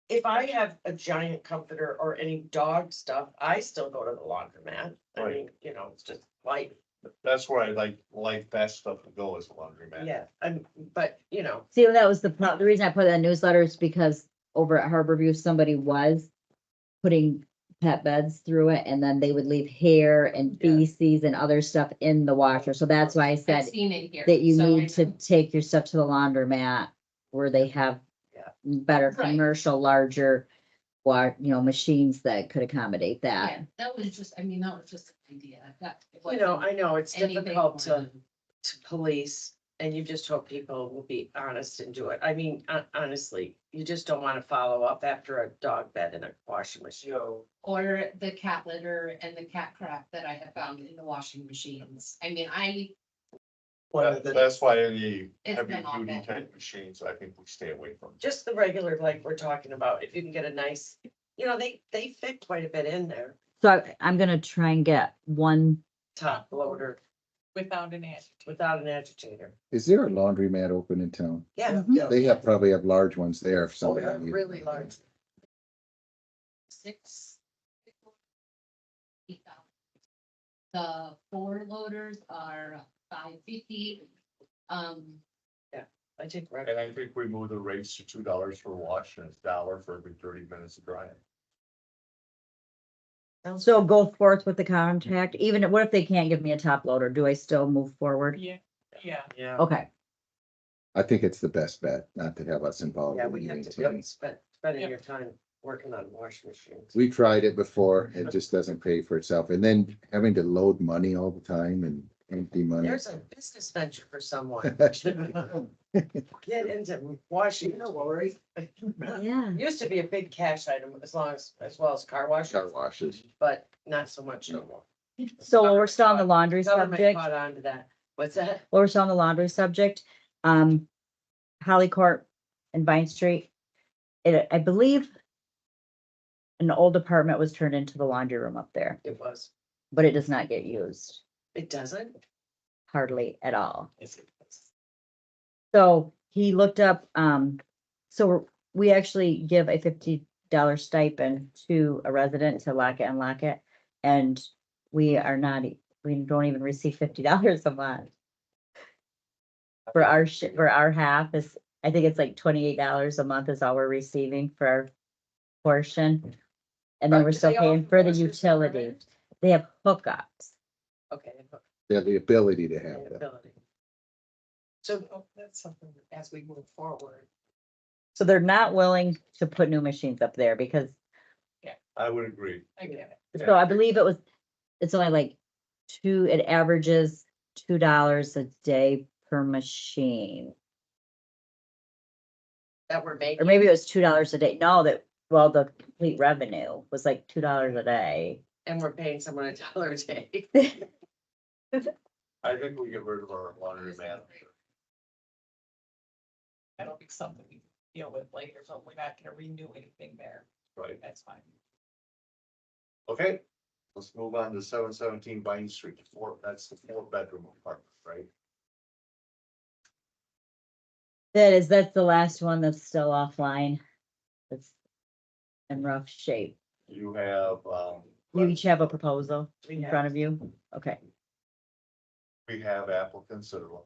if I have a giant comforter or any dog stuff, I still go to the laundromat. I mean, you know, it's just light, That's where I like that stuff to go as a laundromat. yeah, but, you know, see, that was the reason I put that newsletter is because over at Harborview, somebody was putting pet beds through it and then they would leave hair and Yeah. feces and other stuff in the washer. So that's why I I've said seen it here. that you so I need to know. take your stuff to the laundromat where they have Yeah. better Right. commercial, larger, machines that could accommodate that. Yeah, that was just, I mean, that was just an idea, that. it you know, wasn't I know it's anything difficult more to than- police. And you just hope people will be honest and do it. I mean, honestly, you just don't wanna follow up after a dog bed in a washing machine. Or the cat litter and the cat crap that I have found in the washing machines. I mean, One of the- That's why any It's heavy been duty awful. type machines, I think we stay away from. Just the regular, like we're talking about, if you can get a nice, you know, they fit quite a bit in there, So I'm gonna try and get one. top loader Without an agitator. without an agitator. Is there a laundromat open in town? Yeah, Yeah. They probably have large ones there if oh, somebody. yeah, needed really one. large. 6. The 4 loaders are $5.50. I take. And I think we move the rates to $2 for a wash and it's $1 for every 30 minutes of drying. So go forth with the contract, even what if they can't give me a top loader? Do I still move forward? Yeah, yeah. Yeah, Okay, I think it's the best bet, not to have us involved. yeah, in we have anything. to really spending Yep. your time working on washing machines. We tried it before, it just doesn't pay for itself, and then having to load money all the time and empty money. There's a business venture for someone. Get into washing, Lori. yeah. used to be a big cash item as well as car wash, Car washes. but not so much anymore. So while we're still on the laundry Government subject, caught on to that. What's that? while we're still on the laundry subject, Holly Court and Vine Street. I believe an old apartment was turned into the laundry room up there, It was. but it does not get used It doesn't? hardly at all. Is it? So he looked up, so we actually give a $50 stipend to a resident to lock it and unlock it. And we don't even receive $50 a month. For our half is, I think it's like $28 a month is all we're receiving for our portion. And then we're Do still they paying offer for the washers and utility. dryers? They have hookups. Okay. They have the ability to the have that. ability. So, So that's something that as we move forward. So they're not willing to put new machines up there because, I would agree. I get it. so I believe it's only like it averages $2 a day per machine. that we're making. Or maybe it was $2 a day. No, well, the complete revenue was like $2 a day. And we're paying someone $1 a day. I think we get rid of our laundry man. That'll be something we can deal with later, so we're not gonna renew anything there. Right, That's fine. okay, let's move on to 717 Vine Street, that's the 4-bedroom apartment, right? That's the last one that's still offline. It's in rough shape. You have, You each have a proposal We in have- front of you? Okay. we have applicants that are,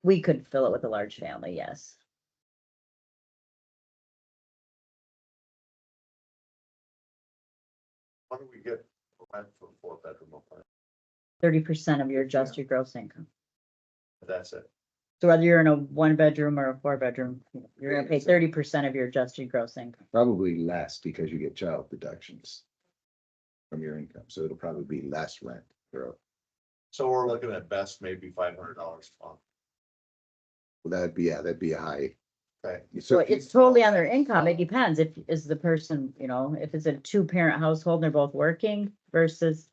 We could fill it with a large family, yes. what do we get for rent for a 4-bedroom apartment? 30% of your adjusted gross income. That's it. So whether you're in a 1-bedroom or a 4-bedroom, you're gonna pay So- 30% of your adjusted gross income. Probably less because you get child deductions from your income, so it'll probably be less rent. So we're looking at best maybe $500 a month. Well, that'd be a high. Okay, So it's totally on their income. It depends if, is the person, if it's a 2-parent household, and they're both working versus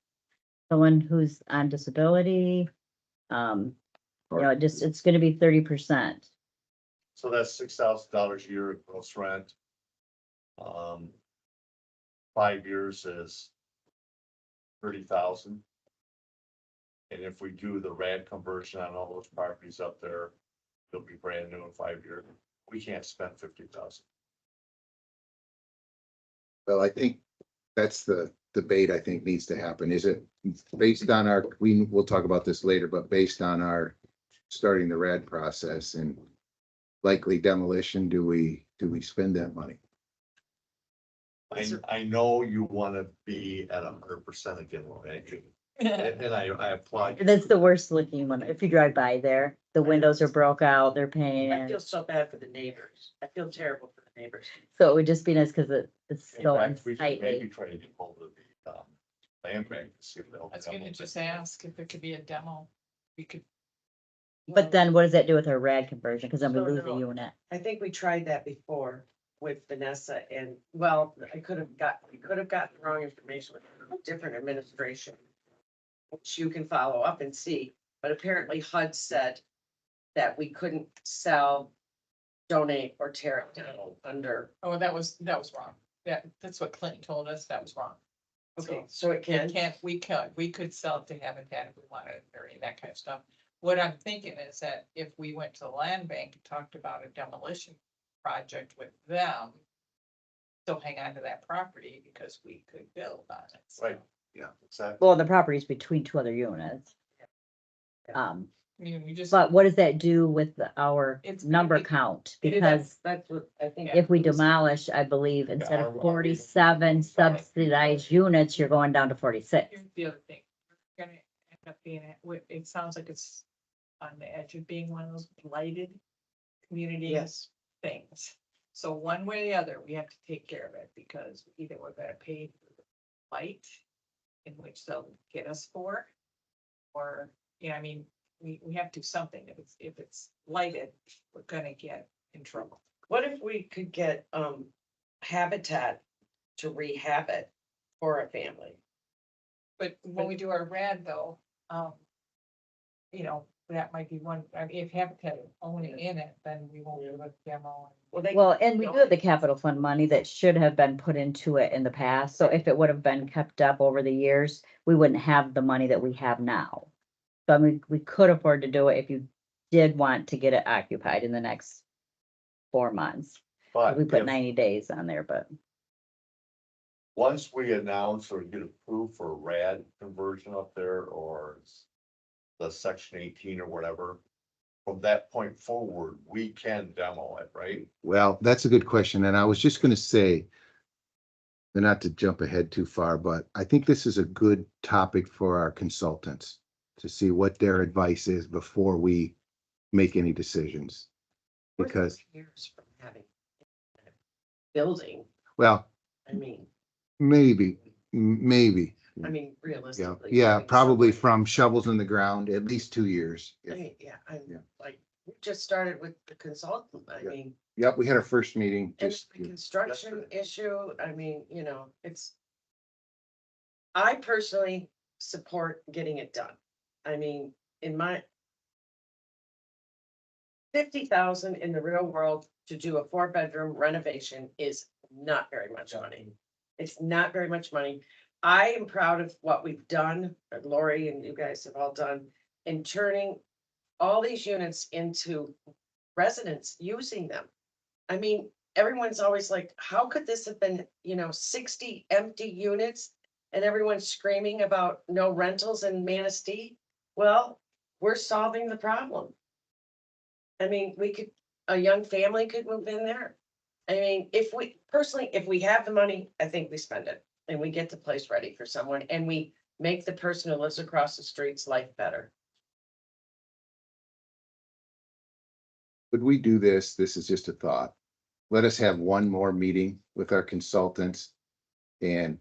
someone who's on disability. It's gonna be 30%. so that's $6,000 a year of gross rent. 5 years is 30,000. And if we do the RAD conversion on all those properties up there, they'll be brand new in 5 years. We can't spend 50,000. Well, I think that's the debate I think needs to happen. Is it based on we'll talk about this later, but based on our starting the RAD process and likely demolition, do we spend that money? I know you want to be at 100% again, Lorraine, and I applaud you. That's the worst looking one. If you drive by there, the windows are broke out, they're I painted. feel so bad for the neighbors. I feel terrible for the neighbors. So it would just be nice because it's In so fact, we should maybe unsightly. try to get hold of the land bank to see if they'll. I was gonna just ask if there could be a demo. We could. But then what does that do with our RAD conversion? Because then we So, lose a no. unit. I think we tried that before with Vanessa and, well, we could have gotten the wrong information with a different administration. Which you can follow up and see, but apparently HUD said that we couldn't sell, donate or tear it down under, Oh, that was wrong. That's what Clinton told us. That was wrong. okay, so it We can. we could sell it to Habitat if we wanted, or any of that kind of stuff. What I'm thinking is that if we went to the land bank and talked about a demolition project with them, still hang on to that property because we could build on it. So, Right. Yeah, exactly. Well, the property's between 2 other units. I mean, we just. But what does that do with our It's- number it- count? it is- Because That's what I think. if we demolish, I believe, instead of 47 subsidized units, you're going down to 46. Here's the other thing, we're gonna end up being, it sounds like it's on the edge of being one of those blighted communities Yes. things. So one way or the other, we have to take care of it because either we're gonna pay for the blight in which they'll get us for, or, I mean, we have to do something. If it's blighted, we're gonna get in trouble. What if we could get, Habitat to rehab it for a family? But when we do our RAD though, that might be one, I mean, if Habitat is owning in it, then we won't do a demo. Well, and we do have the capital fund money that should have been put into it in the past. So if it would have been kept up over the years, we wouldn't have the money that we have now. So I mean, we could afford to do it if you did want to get it occupied in the next 4 months. But We put if, 90 days on there, but once we announce or get approved for RAD conversion up there or the section 18 or whatever, from that point forward, we can demo it, right? Well, that's a good question. And I was just gonna say, and not to jump ahead too far, but I think this is a good topic for our consultants to see what their advice is before we make any decisions. We're Because, years from having a building, well, I mean, maybe, I mean, yeah, realistically. yeah, having probably somebody- from shovels in the ground, at least 2 years. I mean, yeah, I'm Yeah. like, we just started with the consultant, I Yeah. mean, Yep, we had our first meeting, and just, the construction issue, I mean, you know, it's. I personally support getting it done. I mean, in my. 50,000 in the real world to do a 4-bedroom renovation is not very much money. It's not very much money. I am proud of what we've done, Lori and you guys have all done, in turning all these units into residents using them. I mean, everyone's always like, how could this have been, 60 empty units? And everyone's screaming about no rentals in Manistee? Well, we're solving the problem. I mean, a young family could move in there. I mean, if we have the money, I think we spend it and we get the place ready for someone and we make the person who lives across the street's life better. could we do this? This is just a thought. Let us have one more meeting with our consultants. And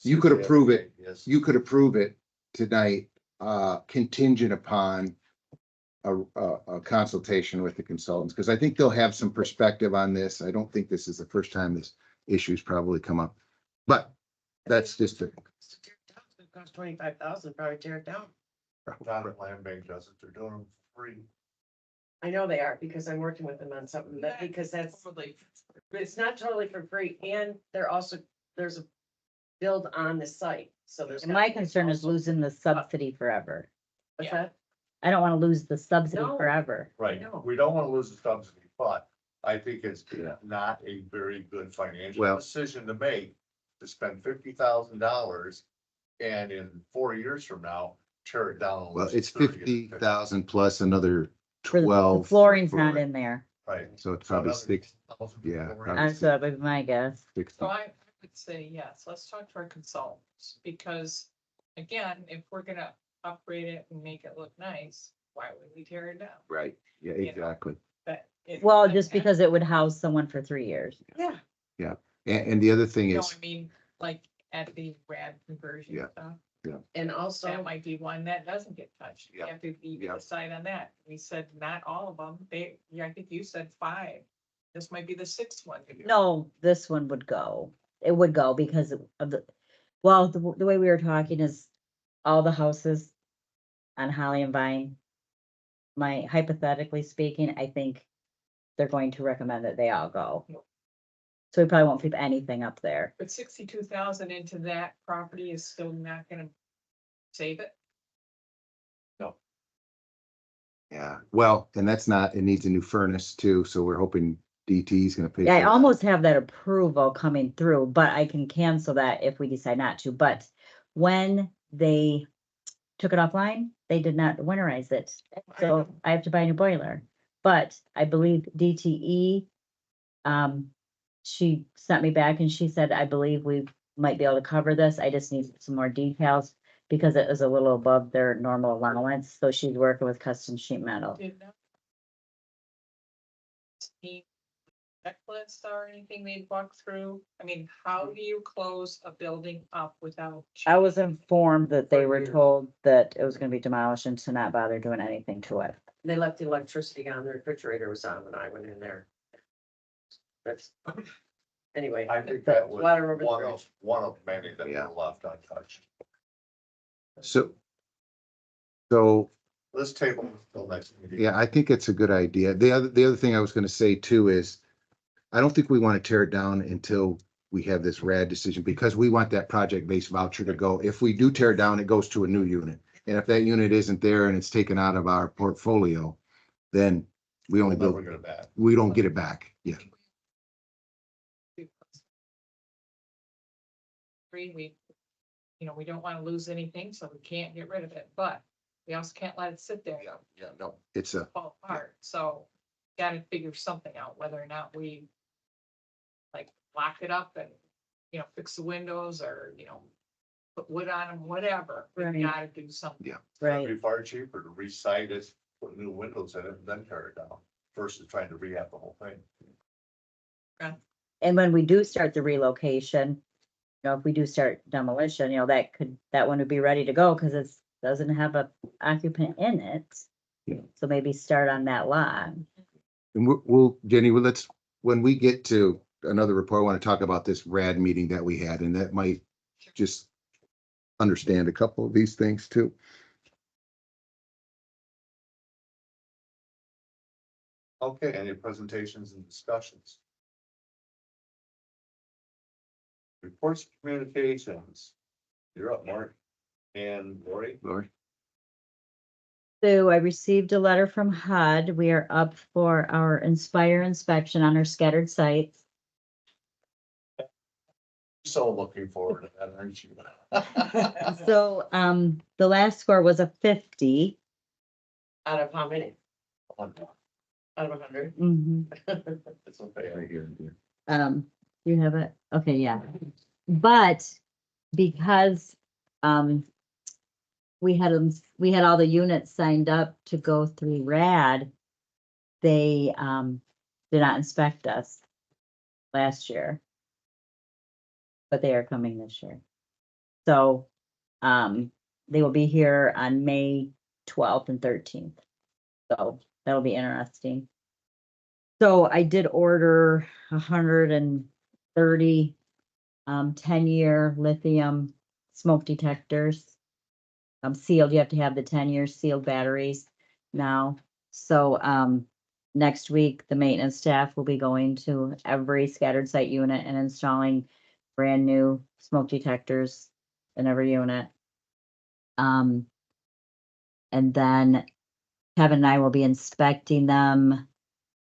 you could approve it. Yes. You could approve it tonight, contingent upon a consultation with the consultants, because I think they'll have some perspective on this. I don't think this is the first time this issue's probably come up. But that's just a, Cost 25,000, probably tear it down. Not if Land Bank does it, they're doing them for free. I know they are because I'm working with them on something that, because that's, Probably. it's not totally for free and there's a build on the site, so there's. And my concern is also- losing the subsidy forever. What's Yeah. that? I don't wanna lose the subsidy No. forever. Right, know. we don't wanna lose the subsidy, but I think it's Yeah. not a very good financial Well- decision to make. To spend $50,000 and in 4 years from now, tear it down. and well, lose it's 30 or 50,000 plus another For the 12. flooring's for not it. in there. Right. So it's probably another 6, 10,000 yeah, for probably rent. So that would be my guess. 60. So I would say, yes, let's talk to our consultants, because again, if we're gonna upgrade it and make it look nice, why would we tear it down? Right, yeah, know. exactly. But it- Well, but just that- because it would house someone for 3 years. Yeah, And the other thing No, is, I mean, like at the rad conversion Yeah. stuff, and also, that might be one that doesn't get touched. You Yeah. have to even Yeah. decide on that. We said not all of them. I think you said 5. This might be the 6th one. No, this one would go. It would go because of the way we were talking is all the houses on Holly and Vine. Hypothetically speaking, I think they're going to recommend that they all go. So we probably won't keep anything up there. But 62,000 into that property is still not gonna save it. yeah, well, and that's not, it needs a new furnace too, so we're hoping DT is gonna pay. Yeah, I for that. almost have that approval coming through, but I can cancel that if we decide not to. But when they took it offline, they did not winterize it. So I have to buy a new boiler. But I believe DTE, she sent me back and she said, I believe we might be able to cover this. I just need some more details because it was a little above their normal allowance. So she's working with custom sheet metal. Did not. Any checklist or anything they'd walk through? I mean, how do you close a building up without? I was informed that they For were years. told that it was gonna be demolished and to not bother doing anything to it. they left the electricity on, the refrigerator was on when I went in there. That's, anyway. I think that was Water over the one bridge. of, one of many that Yeah. were left untouched. So, Let's table it till next meeting. yeah, I think it's a good idea. The other thing I was gonna say too is, I don't think we wanna tear it down until we have this RAD decision, because we want that project-based voucher to go. If we do tear it down, it goes to a new unit. And if that unit isn't there and it's taken out of our portfolio, then we only We'll never build, get it back. we don't get it back. Yeah, We, we don't wanna lose anything, so we can't get rid of it, but we also can't let it sit there. yeah, no, it's a, Fall apart, so gotta figure something out, whether or not we like lock it up and fix the windows or, put wood on them, whatever. Right. We gotta do something. It'd Right. be far cheaper to recite it, put new windows in it, and then tear it down, versus trying to rehab the whole thing. And when we do start the relocation, if we do start demolition, that one would be ready to go because it doesn't have a occupant in it. Yeah. So maybe start on that lot. And Jenny, when we get to another report, I want to talk about this RAD meeting that we had, and that might just understand a couple of these things too. Okay, any presentations and discussions? Reports, communications. You're up, Mark. And Lori? Lori? So I received a letter from HUD. We are up for our Inspire inspection on our scattered sites. So looking forward to that, aren't you? So, the last score was a 50. Out of how many? One. Out of 100? It's okay. Right here. You have it? Okay, yeah. But because, we had all the units signed up to go through RAD, they, did not inspect us last year. But they are coming this year. So, they will be here on May 12th and 13th. So that'll be interesting. So I did order 130 10-year lithium smoke detectors. Sealed, you have to have the 10-year sealed batteries now. So next week, the maintenance staff will be going to every scattered site unit and installing brand new smoke detectors in every unit. And then Kevin and I will be inspecting them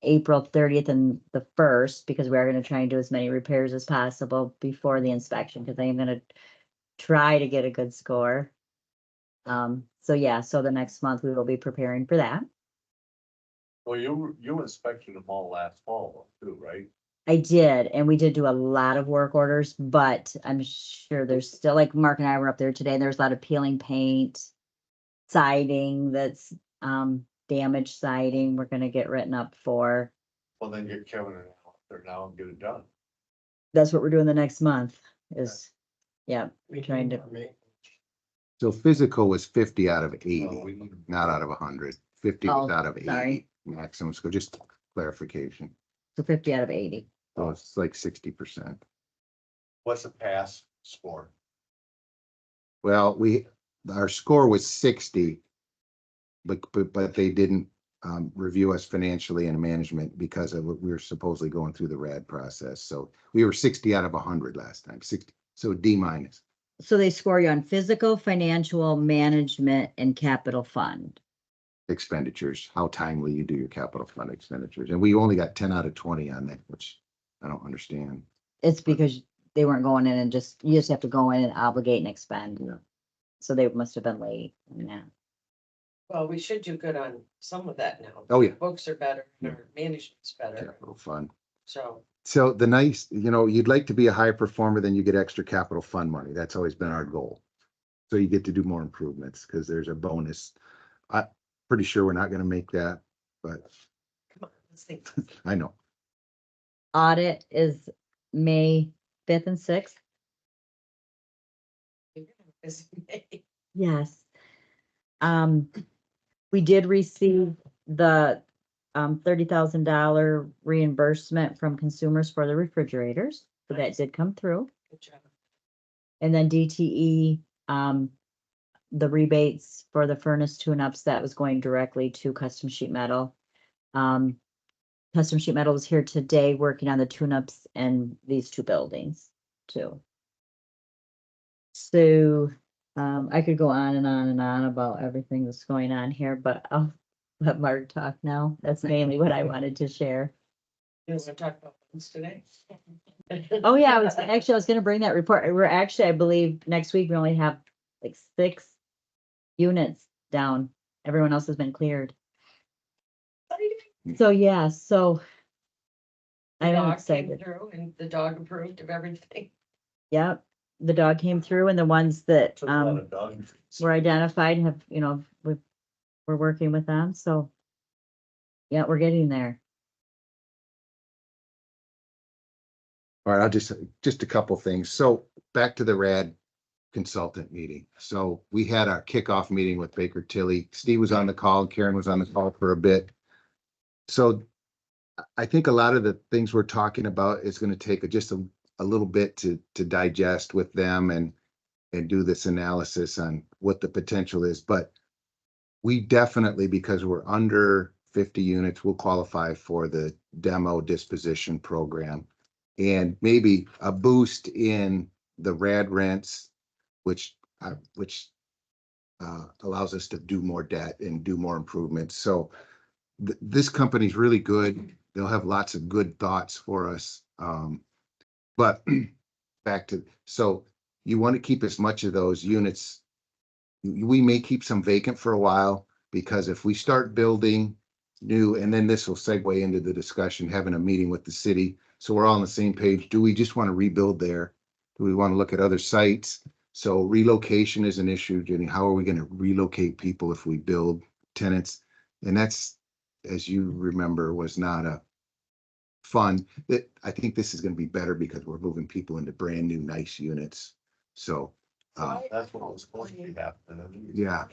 April 30th and the 1st, because we are going to try and do as many repairs as possible before the inspection, because I am going to try to get a good score. So yeah, so the next month we will be preparing for that. Well, you inspected them all last fall too, right? I did, and we did do a lot of work orders, but I'm sure there's still, like Mark and I were up there today, and there's a lot of peeling paint, siding that's damaged siding we're gonna get written up for. Well, then get Kevin and Al up there now and get it done. That's what we're doing the next month is, yeah, We trying to, can make- So physical was 50 out of 80, Oh, we need- not out of 100. 50 was Oh, out of 80 sorry. maximum score, just clarification. so 50 out of 80. So it's like 60%. What's the pass score? Well, our score was 60, but they didn't review us financially and management because of we were supposedly going through the RAD process. So we were 60 out of 100 last time, 60, so D minus. So they score you on physical, financial, management, and capital fund. Expenditures, how timely you do your capital fund expenditures. And we only got 10 out of 20 on that, which I don't understand. It's because they weren't going in and you just have to go in and obligate and expend. Yeah. So they must have been late on that. Well, we should do good on some of that now. Oh, yeah. Books are better, Yeah. our management's better, Capital fund. so. So you'd like to be a high performer, then you get extra capital fund money. That's always been our goal. So you get to do more improvements because there's a bonus. I'm pretty sure we're not going to make that, but Come on, let's think. I know. Audit is May 5th and 6th. Yes. We did receive the $30,000 reimbursement from consumers for the refrigerators. So that did come through. Good job. And then DTE, the rebates for the furnace tune-ups, that was going directly to Custom Sheet Metal. Custom Sheet Metal is here today working on the tune-ups in these two buildings too. So, I could go on and on and on about everything that's going on here, but I'll let Mark talk now. That's mainly what I wanted to share. You want to talk about things today? Oh, yeah, I was gonna bring that report. We're actually, I believe, next week we only have like 6 units down. Everyone else has been cleared. So, yeah, so The I'm dog came excited. through and the dog approved of everything. Yep, the dog came through and the ones that, Took a lot of dog treats. were identified have, we're working with them, so. Yeah, we're getting there. All right, just a couple things. So back to the RAD consultant meeting. So we had our kickoff meeting with Baker Tilly. Steve was on the call, Karen was on the call for a bit. So I think a lot of the things we're talking about is going to take just a little bit to digest with them and do this analysis on what the potential is. But we definitely, because we're under 50 units, will qualify for the demo disposition program. And maybe a boost in the RAD rents, which allows us to do more debt and do more improvements. So this company's really good. They'll have lots of good thoughts for us. But back to, so you want to keep as much of those units. We may keep some vacant for a while, because if we start building new, and then this will segue into the discussion, having a meeting with the city, so we're all on the same page. Do we just want to rebuild there? Do we want to look at other sites? So relocation is an issue, Jenny. How are we going to relocate people if we build tenants? And that's, as you remember, was not a fun. That I think this is going to be better because we're moving people into brand new, nice units. So, That's what was supposed to be happening. yeah,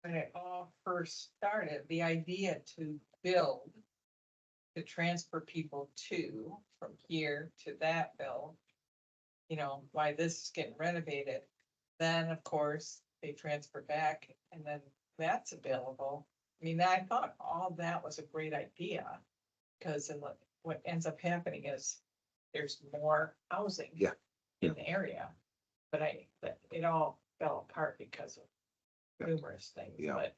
When it all first started, the idea to build, to transfer people from here to that build, why this is getting renovated. Then, of course, they transfer back and then that's available. I mean, I thought all that was a great idea. Because what ends up happening is there's more housing. Yeah. In the area, but it all fell apart because of numerous things, Yeah. but.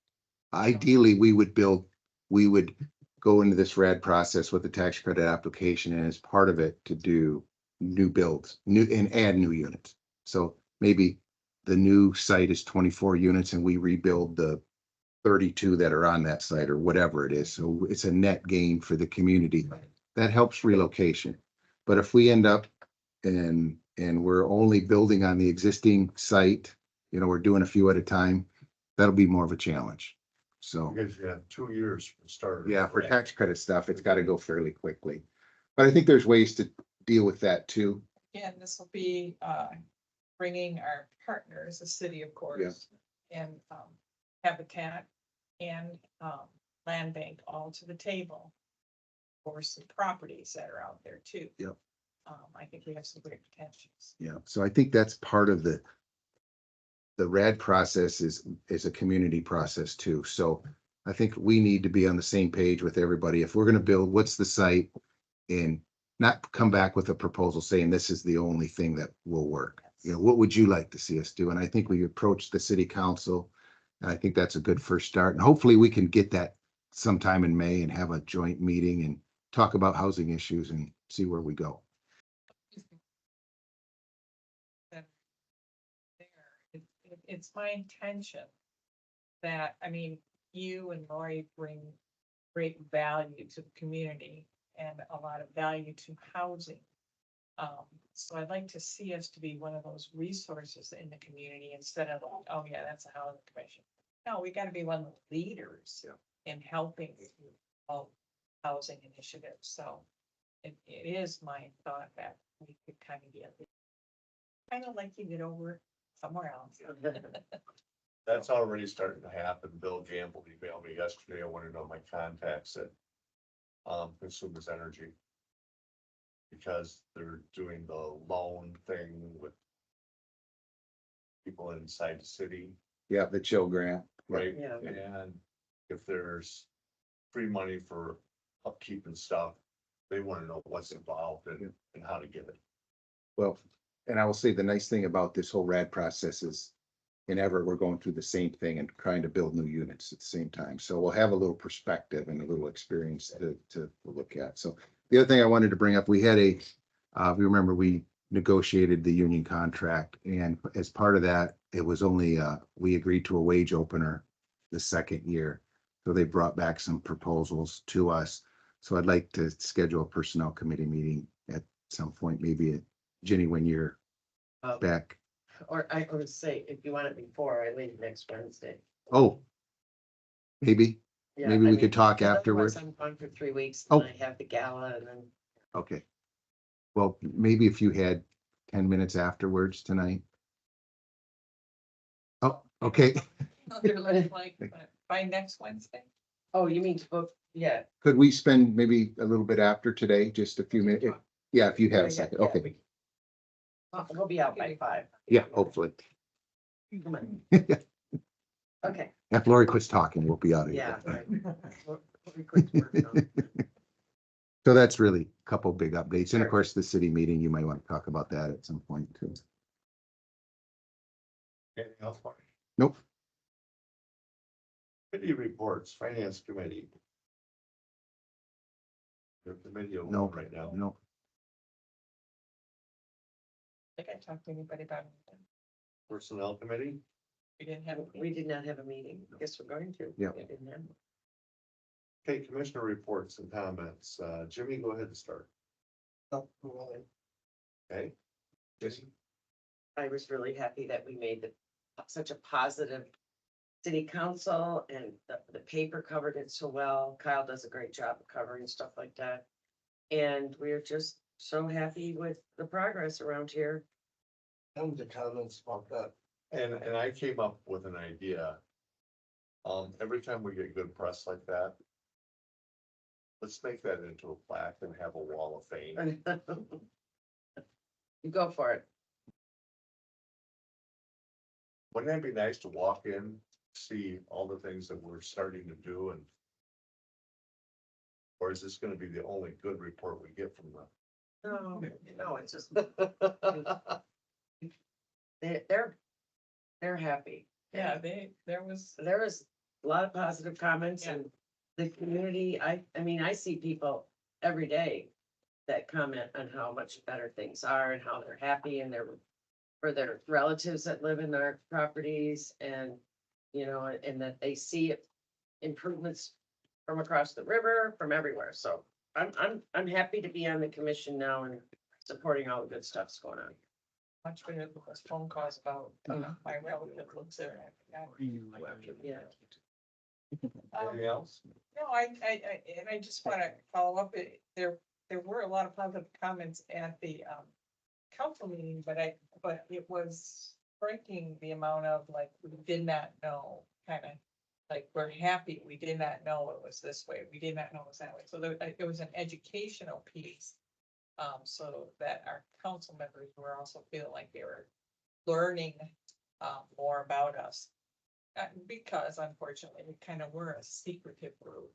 ideally, we would go into this RAD process with the tax credit application, and as part of it to do new builds, and add new units. So maybe the new site is 24 units and we rebuild the 32 that are on that site, or whatever it is. So it's a net gain for the community. That helps relocation. But if we end up and we're only building on the existing site, we're doing a few at a time, that'll be more of a challenge. So, Because you have 2 years for starter. yeah, for tax credit stuff, it's got to go fairly quickly. But I think there's ways to deal with that too. And this will be, bringing our partners, the city, of course, and, Habitat and, Land Bank all to the table. For some properties that are out there too. Yep. I think we have some great potentials. Yeah, so I think that's part of the RAD process is a community process too. So I think we need to be on the same page with everybody. If we're going to build, what's the site? And not come back with a proposal saying this is the only thing that will work. What would you like to see us do? And I think we approach the city council, and I think that's a good first start. And hopefully we can get that sometime in May and have a joint meeting and talk about housing issues and see where we go. It's my intention that, you and Lori bring great value to the community and a lot of value to housing. So I'd like to see us to be one of those resources in the community instead of, oh yeah, that's a housing commission. No, we gotta be one of the leaders in helping all housing initiatives. So it is my thought that we could kind of get, kind of like you get over somewhere else. That's already starting to happen. Bill Gamble emailed me yesterday. I wanted to know my contacts at Consumers Energy. Because they're doing the loan thing with people inside the city, Yeah, the chill grant. right? Yeah. And if there's free money for upkeep and stuff, they want to know what's involved and how to get it. Well, and I will say the nice thing about this whole RAD process is in Everett, we're going through the same thing and trying to build new units at the same time. So we'll have a little perspective and a little experience to look at. So the other thing I wanted to bring up, we had if you remember, we negotiated the union contract, and as part of that, it was only, we agreed to a wage opener the second year. So they brought back some proposals to us. So I'd like to schedule a personnel committee meeting at some point, maybe Jenny, when you're Oh, back. or I would say, if you want it before, I leave next Wednesday. Oh. Maybe, Yeah, maybe I we mean, could talk 'cause otherwise afterwards. I'm gone for 3 weeks, Oh. and I have the gala, and then, Okay. Well, maybe if you had 10 minutes afterwards tonight. Oh, okay. They're looking like by next Wednesday. oh, you mean to book, yeah. Could we spend maybe a little bit after today, just a few minutes? Yeah, if you have a second, Yeah, okay. we- We'll be out by 5. Yeah, hopefully. Come on, If okay, Lori quits talking, we'll be out of yeah. here. right. We'll be quick to work on. So that's really a couple big updates. And of Sure. course, the city meeting, you might want to talk about that at some point too. Anything else, Mark? Nope. Committee reports, finance committee. The committee alone No, right now. no. I think I talked to anybody about it. Personnel committee, We didn't have. We did not have a meeting. I guess we're going to. Yeah. We didn't have one. okay, commissioner reports and comments. Jimmy, go ahead and start. Not really. Okay. Jesse? I was really happy that we made such a positive city council, and the paper covered it so well. Kyle does a great job of covering stuff like that. And we're just so happy with the progress around here. Tons of comments about that. And I came up with an idea. Every time we get good press like that, let's make that into a plaque and have a wall of fame. You go for it. Wouldn't that be nice to walk in, see all the things that we're starting to do and or is this gonna be the only good report we get from them? No, it's just. They're happy. Yeah, there was, There was a lot of positive comments and the community, I mean, I see people every day that comment on how much better things are and how they're happy and for their relatives that live in their properties and, you know, and that they see improvements from across the river, from everywhere. So I'm happy to be on the commission now and supporting all the good stuff's going on. much better than those phone calls about my relative lives there. Yeah. Anything else? No, and I just wanna follow up, there were a lot of positive comments at the, council meeting, but it was striking the amount of like, we did not know, kinda. Like, we're happy, we did not know it was this way, we did not know it was that way, so there was an educational piece. So that our council members were also feeling like they were learning, more about us. Because unfortunately, we kind of were a secretive group.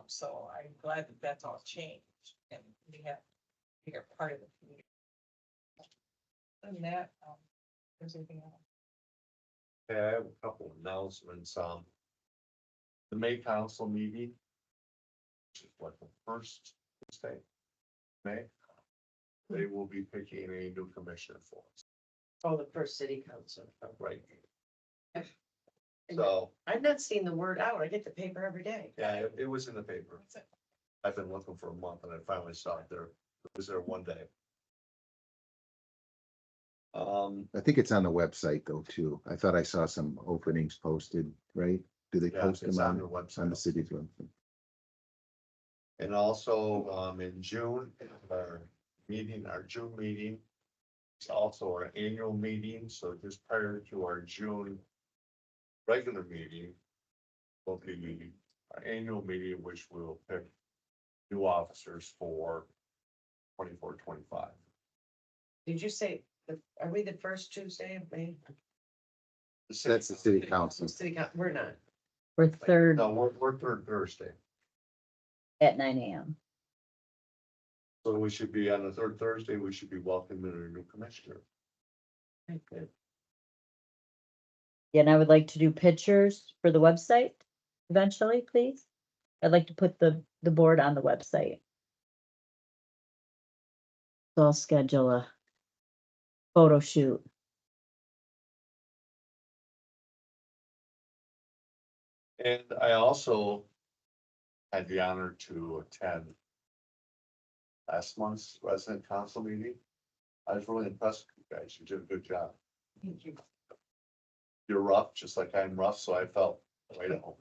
So I'm glad that that's all changed and we are part of the community. Other than that, there's anything else. Okay, I have a couple of announcements. The May council meeting. Which is what the first Tuesday. May. They will be picking a new commissioner for us, Oh, the first city council. right? So, I've not seen the word out. I get the paper every day. yeah, it was in the paper. That's it. I've been looking for a month and I finally saw it there. It was there one day. I think it's on the website though, too. I thought I saw some openings posted, right? Do they Yeah, post it's them on on, the on website. the city's website? And also, in June, our June meeting. It's also our annual meeting, so just prior to our June. Regular meeting. Will be our annual meeting, which will pick new officers for 24-25. Did you say, are we the first Tuesday of May? That's the city council. We're not. We're third No, we're third Thursday, at 9 AM. so we should be on the third Thursday, we should be welcoming a new commissioner. Okay, good. Yeah, and I would like to do pictures for the website eventually, please. I'd like to put the board on the website. So I'll schedule a photo shoot. And I also had the honor to attend last month's resident council meeting. I was really impressed with you guys. You did a good job. Thank you. You're rough, just like I'm rough, so I felt right at home.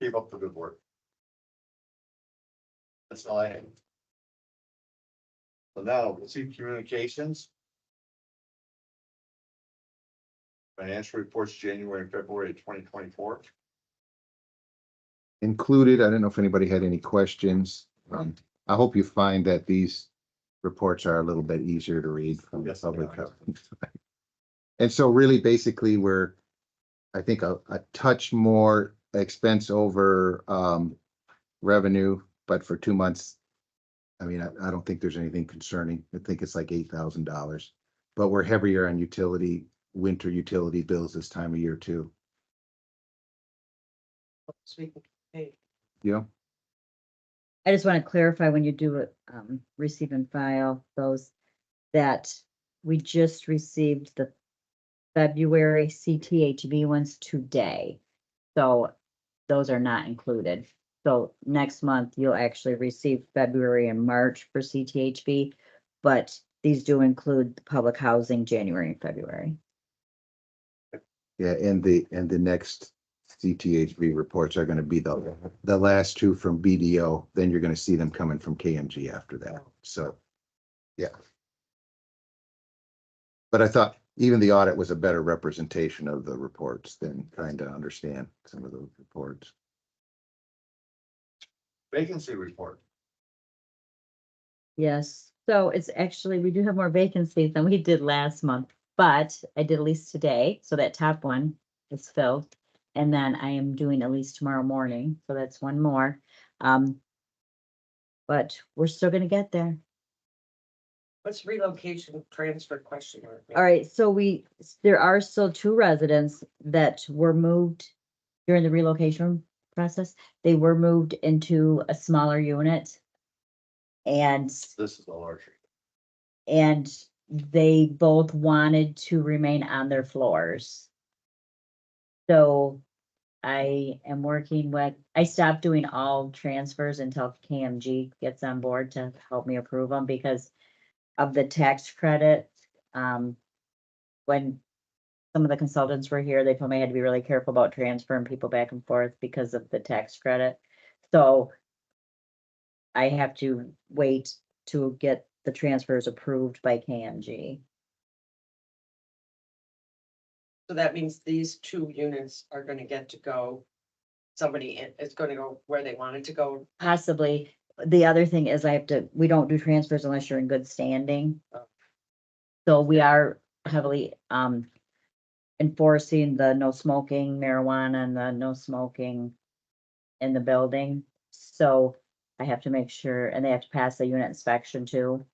Keep up the good work. That's all I have. So now, we'll see communications. Financial reports, January and February 2024. Included, I don't know if anybody had any questions. I hope you find that these reports are a little bit easier to read from the Yes, public. they are. And so really, basically, we're, I think, a touch more expense over revenue, but for 2 months, I mean, I don't think there's anything concerning. I think it's like $8,000. But we're heavier on winter utility bills this time of year too, So we can pay. you know? I just want to clarify when you do it, receive and file those, that we just received the February CTHV ones today. So those are not included. So next month you'll actually receive February and March for CTHV, but these do include the public housing, January and February. Yeah, and the next CTHV reports are gonna be the last two from BDO, then you're gonna see them coming from KMG after that, so, yeah. But I thought even the audit was a better representation of the reports than trying to understand some of those reports. Vacancy report. Yes, so it's actually, we do have more vacancies than we did last month, but I did at least today, so that top one is filled. And then I am doing at least tomorrow morning, so that's one more. But we're still gonna get there. What's relocation transfer question mark? All right, so there are still 2 residents that were moved during the relocation process. They were moved into a smaller unit. And This is a larger. and they both wanted to remain on their floors. So I am working with, I stopped doing all transfers until KMG gets on board to help me approve them because of the tax credit. When some of the consultants were here, they told me I had to be really careful about transferring people back and forth because of the tax credit. So I have to wait to get the transfers approved by KMG. So that means these 2 units are gonna get to go. Somebody is gonna go where they wanted to go. Possibly. The other thing is we don't do transfers unless you're in good standing. So we are heavily, enforcing the no smoking marijuana and the no smoking in the building. So I have to make sure, and they have to pass the unit inspection too.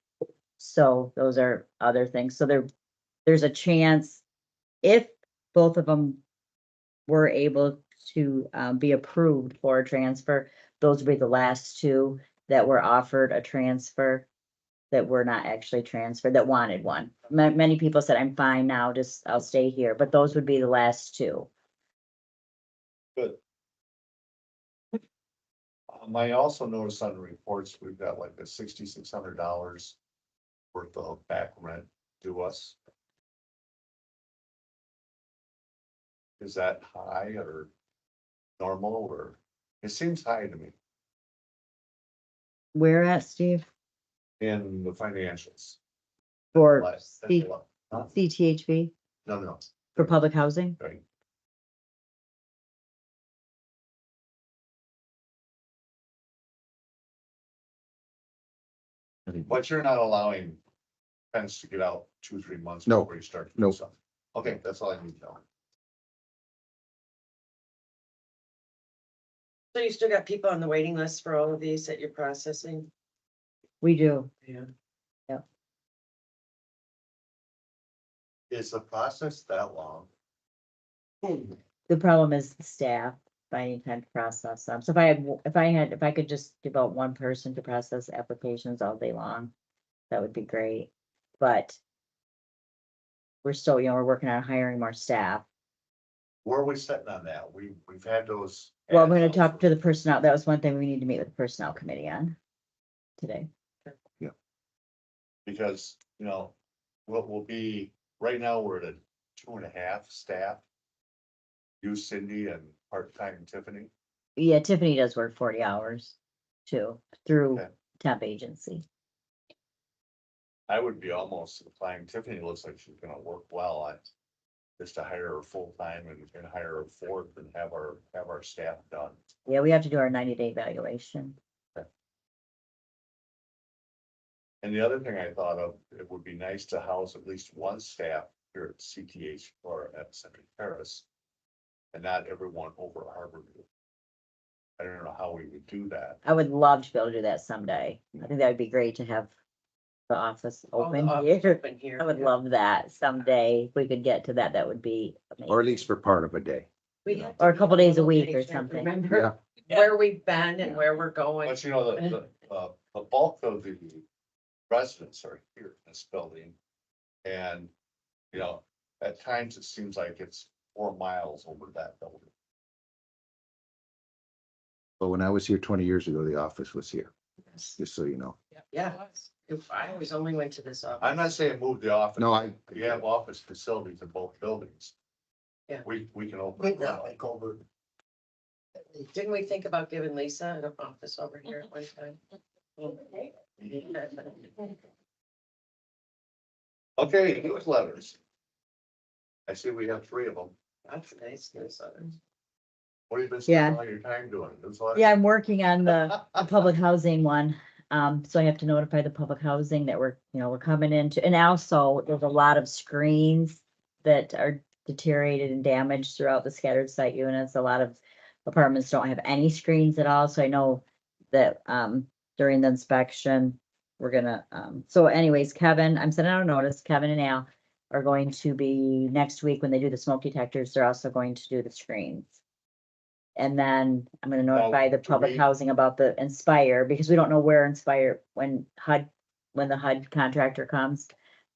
So those are other things. So there's a chance if both of them were able to be approved for a transfer, those would be the last 2 that were offered a transfer that were not actually transferred, that wanted one. Many people said, I'm fine now, I'll stay here, but those would be the last 2. Good. I also noticed on the reports, we've got like a $6,600 worth of back rent to us. Is that high or normal, or it seems high to me Where at, Steve? in the financials? For That's a C- lot. Huh? CTHV, No, for public housing? right. But you're not allowing fence to get out 2-3 months No, before you start. no. Something. Okay, that's all I need to know. So you still got people on the waiting list for all of these that you're processing? We do. Yeah. Is the process that long? The problem is the staff finding time to process them. So if I could just devote one person to process applications all day long, that would be great. But we're still, we're working on hiring more staff. Where are we sitting on that? We've had those. Well, I'm gonna ads out talk for- to the personnel. That was one thing we need to meet with the personnel committee on today. Because, what will be, right now, we're at a 2.5 staff. You, Cindy, and part-time Tiffany. Yeah, Tiffany does work 40 hours too, through Okay. temp agency. I would be almost inclined, Tiffany looks like she's gonna work well on just to hire her full-time and hire her fourth and have our staff done. Yeah, we have to do our 90-day evaluation. And the other thing I thought of, it would be nice to house at least one staff here at CTH or at Central Terrace. And not everyone over at Harborview. I don't know how we would do that. I would love to be able to do that someday. I think that would be great to have the office All the open office here. open here. I would love that someday. If we could get to that, that would be Or at amazing. least for part of a day. We have Or a to couple be days a little week or patient, something. Remember Yeah. where we've been and where we're going. But the bulk of the residents are here in this building. And, at times it seems like it's 4 miles over that building. But when I was here 20 years ago, the office was here, just so you know. Yeah. If I always only went to this office. I'm not saying move the office. No, You have office facilities in both buildings. Yeah. We can open. But it not up. like over. Didn't we think about giving Lisa an office over here at one time? Okay, newsletters. I see we have 3 of them. That's nice, newsletters. What have you been Yeah. spending all your time doing? Newsletters? Yeah, I'm working on the public housing one. So I have to notify the public housing that we're coming into, and also there's a lot of screens that are deteriorated and damaged throughout the scattered site units. A lot of apartments don't have any screens at all, so I know that, during the inspection, we're gonna, so anyways, Kevin, I'm sending out a notice, Kevin and Al are going to be next week when they do the smoke detectors, they're also going to do the screens. And then I'm gonna notify the do public we- housing about the Inspire, because we don't know where Inspire, when the HUD contractor comes.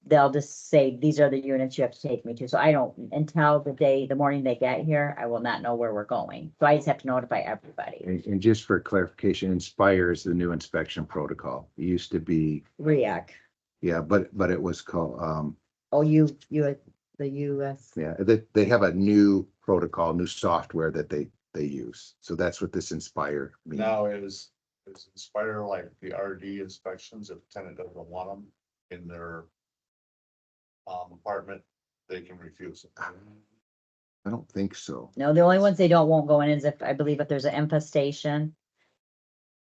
They'll just say, these are the units you have to take me to, so I don't, until the morning they get here, I will not know where we're going. So I just have to notify everybody. and just for clarification, Inspire is the new inspection protocol. It used to be, REAC, yeah, but it was called, oh, the US, yeah, they have a new protocol, new software that they use. So that's what this Inspire means. Now is Inspire like the RD inspections, if the tenant doesn't want them in their apartment, they can refuse it. I don't think so. no, the only ones they won't go in is if, I believe if there's an infestation.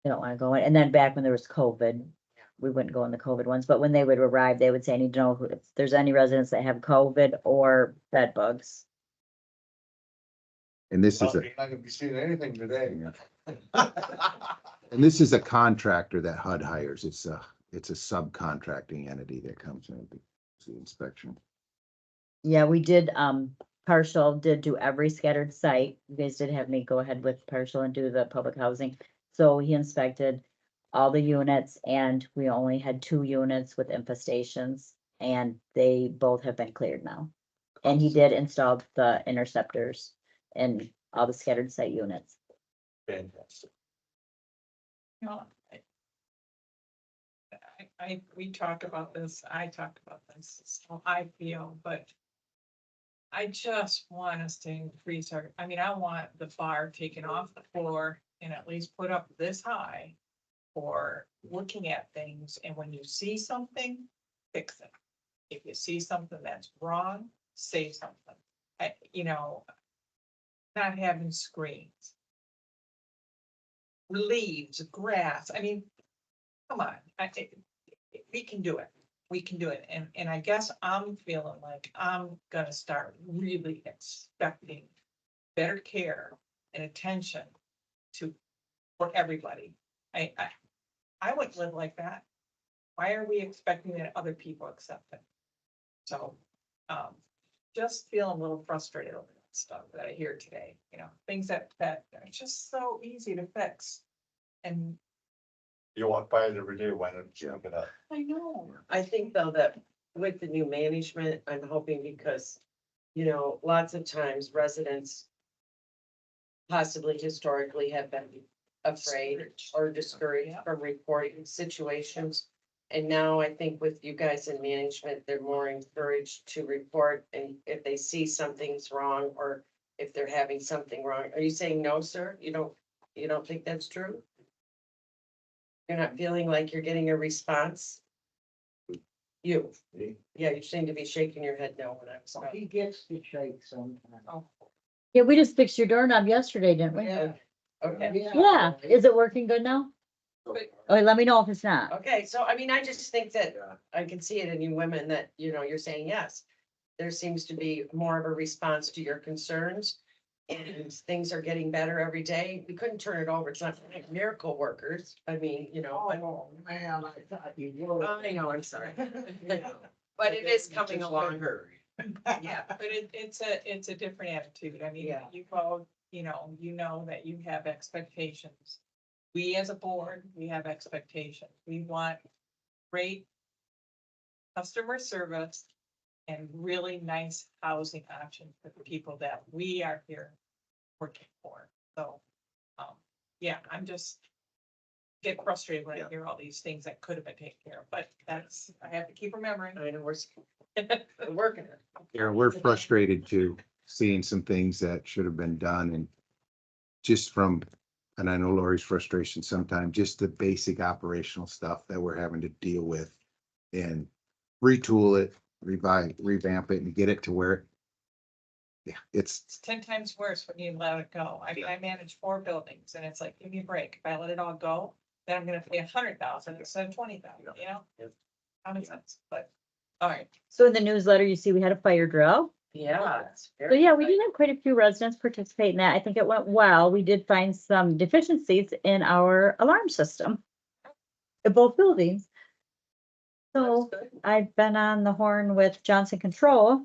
They don't wanna go in, and then back when there was COVID, we wouldn't go in the COVID ones, but when they would arrive, they would say, I need to know if there's any residents that have COVID or bed bugs. And this is Well, a, you're not gonna be seeing anything today. and this is a contractor that HUD hires. It's a subcontracting entity that comes in to do the inspection. Yeah, we did, partial did do every scattered site. You guys did have me go ahead with partial and do the public housing. So he inspected all the units, and we only had 2 units with infestations, and they both have been cleared now. And he did install the interceptors in all the scattered site units. Fantastic. You know, we talked about this, I talked about this, so I feel, but I just want us to increase I want the bar taken off the floor and at least put up this high for looking at things, and when you see something, fix it. If you see something that's wrong, say something. Not having screens. Leaves, grass, come on, we can do it. We can do it, and I guess I'm feeling like I'm gonna start really expecting better care and attention for everybody. I wouldn't live like that. Why are we expecting that other people accept it? So, just feeling a little frustrated over that stuff that I hear today, things that are just so easy to fix. And You walk by it every day, why don't you look it up? I know. I think though that with the new management, I'm hoping because, lots of times residents possibly historically have been afraid or discouraged from reporting situations. And now I think with you guys in management, they're more encouraged to report and if they see something's wrong or if they're having something wrong. Are you saying no, sir? You don't think that's true? You're not feeling like you're getting a response? You, Me? yeah, you seem to be shaking your head no when I was. He gets to shake sometimes. Oh, Yeah, we just fixed your doorknob yesterday, didn't we? Yeah. okay. Yeah, is it working good now? Okay, let me know if it's not. Okay, so I mean, I just think that I can see it in you women that, you're saying yes. There seems to be more of a response to your concerns. And things are getting better every day. We couldn't turn it over. It's not like miracle workers. I mean, Oh, man, I thought you would. I know, I'm sorry. But it is coming along. Yeah, but it's a different attitude. I mean, Yeah. you both, you know that you have expectations. We as a board, we have expectations. We want great customer service and really nice housing options for the people that we are here working for. So, yeah, I'm just get frustrated when I hear all these things that could have been taken care of, but I have to keep remembering. I know we're working it. Yeah, we're frustrated too, seeing some things that should have been done and just from, and I know Lori's frustration sometimes, just the basic operational stuff that we're having to deal with and retool it, revamp it and get it to where yeah, It's 10 times worse when you let it go. I mean, I manage 4 buildings and it's like, give me a break. If I let it all go, then I'm gonna pay 100,000 instead of 20,000, Common sense, but, all right. So in the newsletter, you see we had a fire drill. Yeah. So yeah, we did have quite a few residents participate in that. I think it went well. We did find some deficiencies in our alarm system at both buildings. So I've been on the horn with Johnson Control.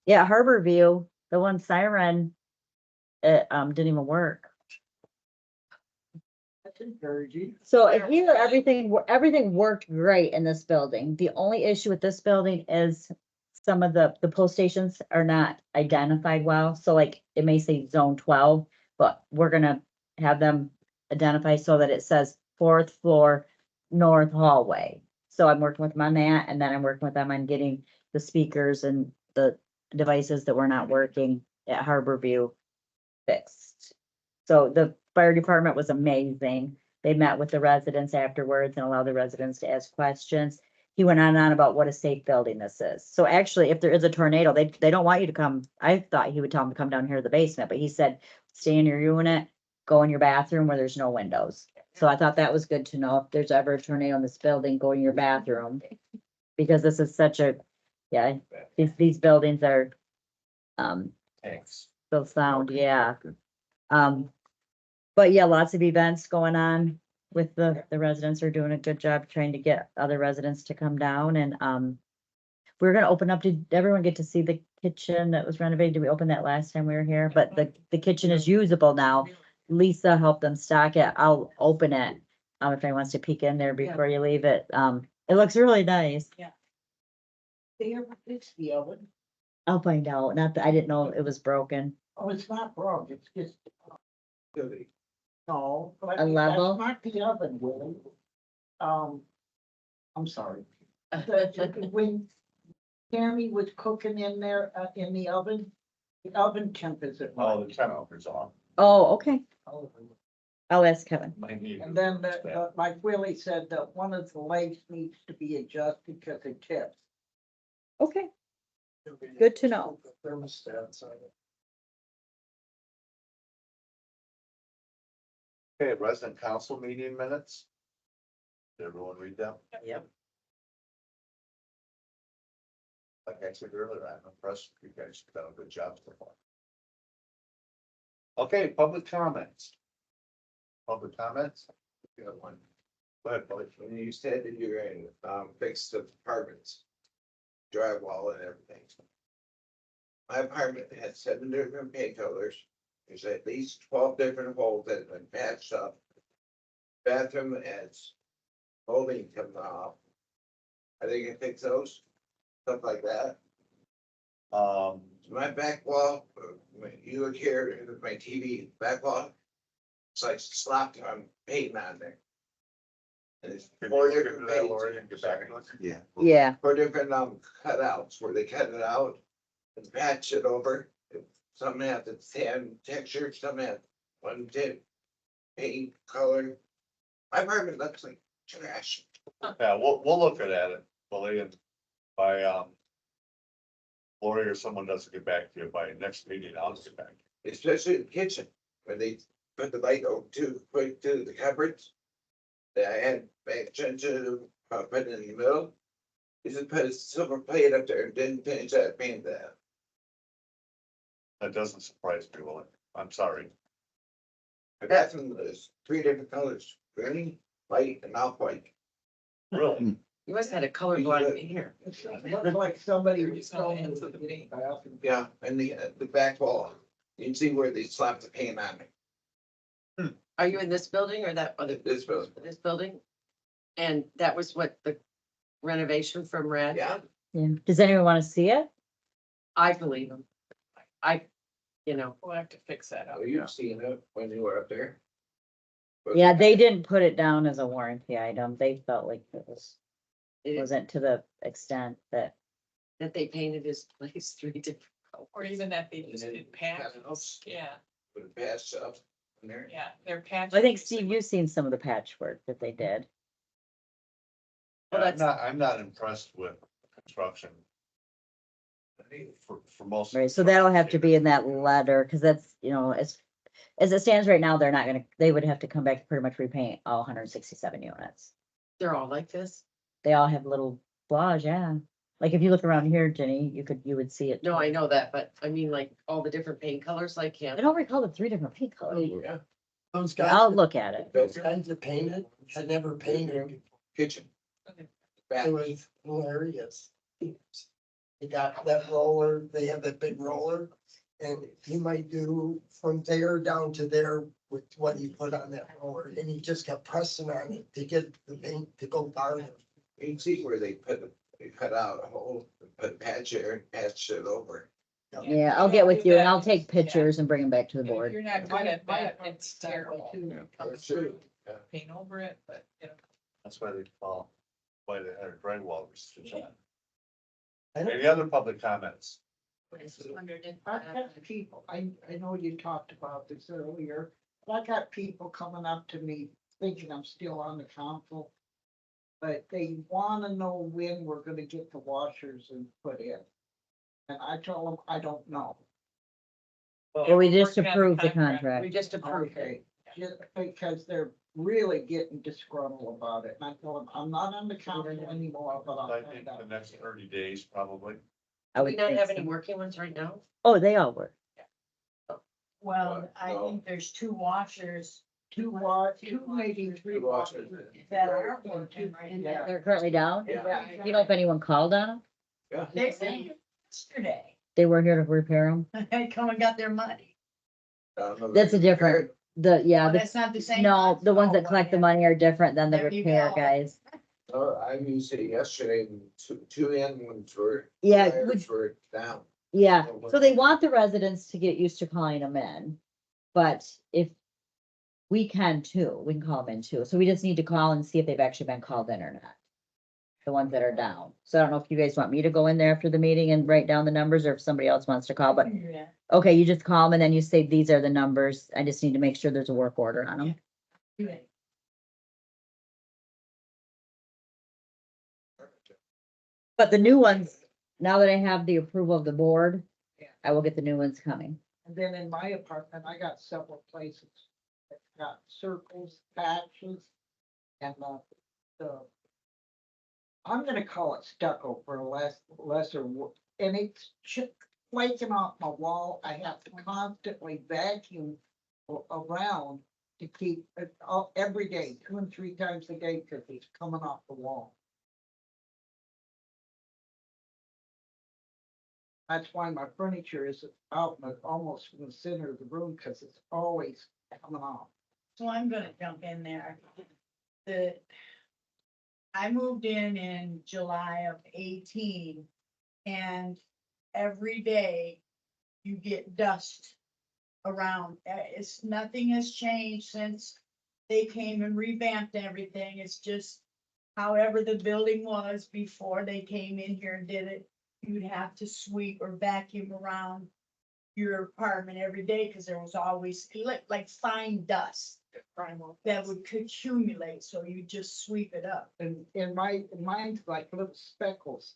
Yeah, Harborview, the one siren, it didn't even work. That's encouraging. So here, everything worked great in this building. The only issue with this building is some of the pull stations are not identified well. So like it may say zone 12, but we're gonna have them identified so that it says 4th floor, north hallway. So I'm working with them on that, and then I'm working with them on getting the speakers and the devices that were not working at Harborview fixed. So the fire department was amazing. They met with the residents afterwards and allowed the residents to ask questions. He went on and on about what a safe building this is. So actually, if there is a tornado, they don't want you to come. I thought he would tell them to come down here to the basement, but he said, stay in your unit, go in your bathroom where there's no windows. So I thought that was good to know. If there's ever a tornado in this building, go in your bathroom. Because this is such a, yeah, these buildings are, Thanks. still sound, yeah. But yeah, lots of events going on with the residents are doing a good job trying to get other residents to come down and, we're gonna open up, did everyone get to see the kitchen that was renovated? Did we open that last time we were here? But the kitchen is usable now. Lisa helped them stock it. I'll open it. If anyone wants to peek in there before you leave it. It looks really nice. They ever fix the oven? I'll find out. Not that I didn't know it was broken. Oh, it's not broke, it's just. No. but A that's level? Not the oven, Willie. I'm sorry. When Tammy was cooking in there, in the oven temp is it? Oh, the temperature's on. Oh, okay. I'll ask Kevin. And then like Willie said, that one of the legs needs to be adjusted because it tips. Okay. Good to know. Thermostats on it. Okay, resident council meeting minutes. Did everyone read them? Yep. Like I said earlier, I'm impressed with you guys. You've done a good job so far. Okay, public comments. Public comments? You have one. Go ahead, Billy. When you said that you're gonna fix the apartments, drywall and everything. My apartment had 7 different paint colors. There's at least 12 different holes that have been patched up. Bathroom has molding coming off. Are they gonna fix those? Stuff like that. My back wall, when you look here at my TV back wall, it's like slapped on paint on there. And it's Can you four look into different that, Lori, pages. and get back to us? Yeah. Yeah, Four different cutouts where they cut it out and patch it over. Some have the sand texture, some have one tip, paint color. My apartment looks like trash, Yeah, we'll look at it, Willie, and by, Lori or someone doesn't get back to you by next meeting, I'll get back. especially the kitchen, where they put the light over too quick to the cupboards. That I had back to put it in the middle. They just put a silver plate up there and didn't finish that paint that. That doesn't surprise me, Willie. I'm sorry. The bathroom is three different colors, green, white, and off-white. Really? You must have had a colorblind here. It looked like somebody was It's going going into into the the paint. bathroom. Yeah, and the back wall, you can see where they slapped the paint on it. Are you in this building or that other, This was, this building? And that was what the renovation from Rad? Yeah. did? yeah. Does anyone want to see it? I believe him. You know, We'll have to fix that up. oh, you've seen it when you were up there. But- Yeah, they didn't put it down as a warranty item. They felt like it it- wasn't to the extent that, that they painted his place three different colors. Or even that they just then did patch, panels. yeah, With the patch up in there. yeah, they're patch. I think Steve, you've seen some of the patchwork that they did. Well, I'm not impressed with construction. For most. Right, so that'll have to be in that letter, cause that's, as it stands right now, they're not gonna, they would have to come back to pretty much repaint all hundred and 67 units. They're all like this? They all have little flaws, yeah. Like if you look around here, Jenny, you would see it. No, I know that, but I mean like all the different paint colors like him. I don't recall the 3 different paint colors. Yeah, Those But guys, I'll look at it. those guys that painted, had never painted. kitchen. Okay. It Bathroom. was hilarious. They got that roller, they have that big roller, and he might do from there down to there with what he put on that roller, and he just kept pressing on it to get the paint to go farther. You can see where they cut out a hole, put patch there and patch it over. Yeah, I'll get with you and I'll take pictures and bring them back to the If board. you're not good at that, it's terrible. Come That's true. through, Yeah. paint over it, but, you know. That's why they fall, why they had a drywall restriction. I don't- Any other public comments? I got people, I know you talked about this earlier, but I got people coming up to me thinking I'm still on the council. But they wanna know when we're gonna get the washers and put in. And I told them, I don't know. Well, we just Working on approved the We contract. just approved it. Okay, just because they're really getting disgruntled about it, and I told them, I'm not on the council anymore, but I'll I find think the out. next 30 days, probably. I Do would we not think have so. any working ones right now? Oh, they all were. Well, I No. think there's 2 washers. Two, maybe three Two washers. washers. That aren't working right And now. they're currently down? Yeah. You know if anyone called on them? Yeah. They said yesterday, They weren't here to repair them? they come and got their money. That's a different, yeah, But that's not the same. no, the ones that Oh, collect the whatever. money are different than the There you repair go. guys. I used it yesterday, and two end ones were. Yeah, wires were down. Yeah, so they want the residents to get used to calling them in. But if we can too, we can call them in too. So we just need to call and see if they've actually been called in or not. The ones that are down. So I don't know if you guys want me to go in there after the meeting and write down the numbers or if somebody else wants to call, but Yeah. okay, you just call them and then you say, these are the numbers. I just need to make sure there's a work order on them. Good. But the new ones, now that I have the approval of the board, I will get the new ones coming. And then in my apartment, I got several places. that got circles, patches, and I'm gonna call it stucco for lesser, and it's flaking off my wall. I have to constantly vacuum around to keep it up every day, 2 and 3 times a day, because it's coming off the wall. That's why my furniture is out almost in the center of the room, because it's always coming off. So I'm gonna jump in there. I moved in July of 18, and every day you get dust around. Nothing has changed since they came and revamped everything. It's just however the building was before they came in here and did it. You'd have to sweep or vacuum around your apartment every day because there was always like fine dust that would accumulate. So you just sweep it up. And mine's like little speckles.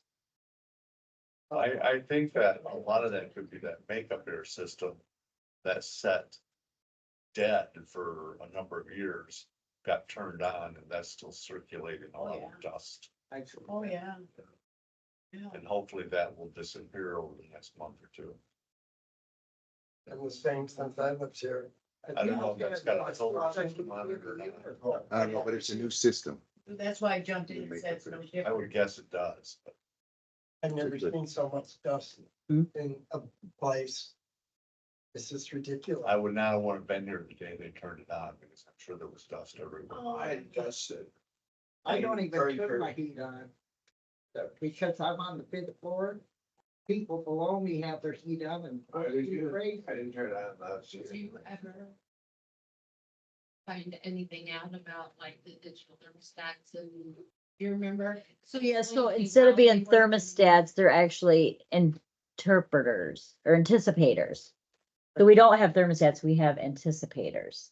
I think that a lot of that could be that makeup air system that set dead for a number of years, got turned on, and that's still circulating a lot of dust. Oh, yeah. Yeah. And hopefully that will disappear over the next month or two. And the same since I lived here. I don't know if that's got a solar system on it or not. I don't know, but it's a new system. That's why I jumped in and said it's no I different. would guess it does, but I've never seen so much dust Hmm. in a place. It's just ridiculous. I would not have want to been here the day they turned it on, because I'm sure there was dust everywhere. Oh. I dusted. I don't even Very turn my dirty. heat on. Because I'm on the fifth floor. People below me have their heat on and. I didn't turn it on last year. Did you ever find anything out about like the digital thermostats and, you remember? So yeah, so instead of being thermostats, they're actually interpreters or anticipators. So we don't have thermostats, we have anticipators.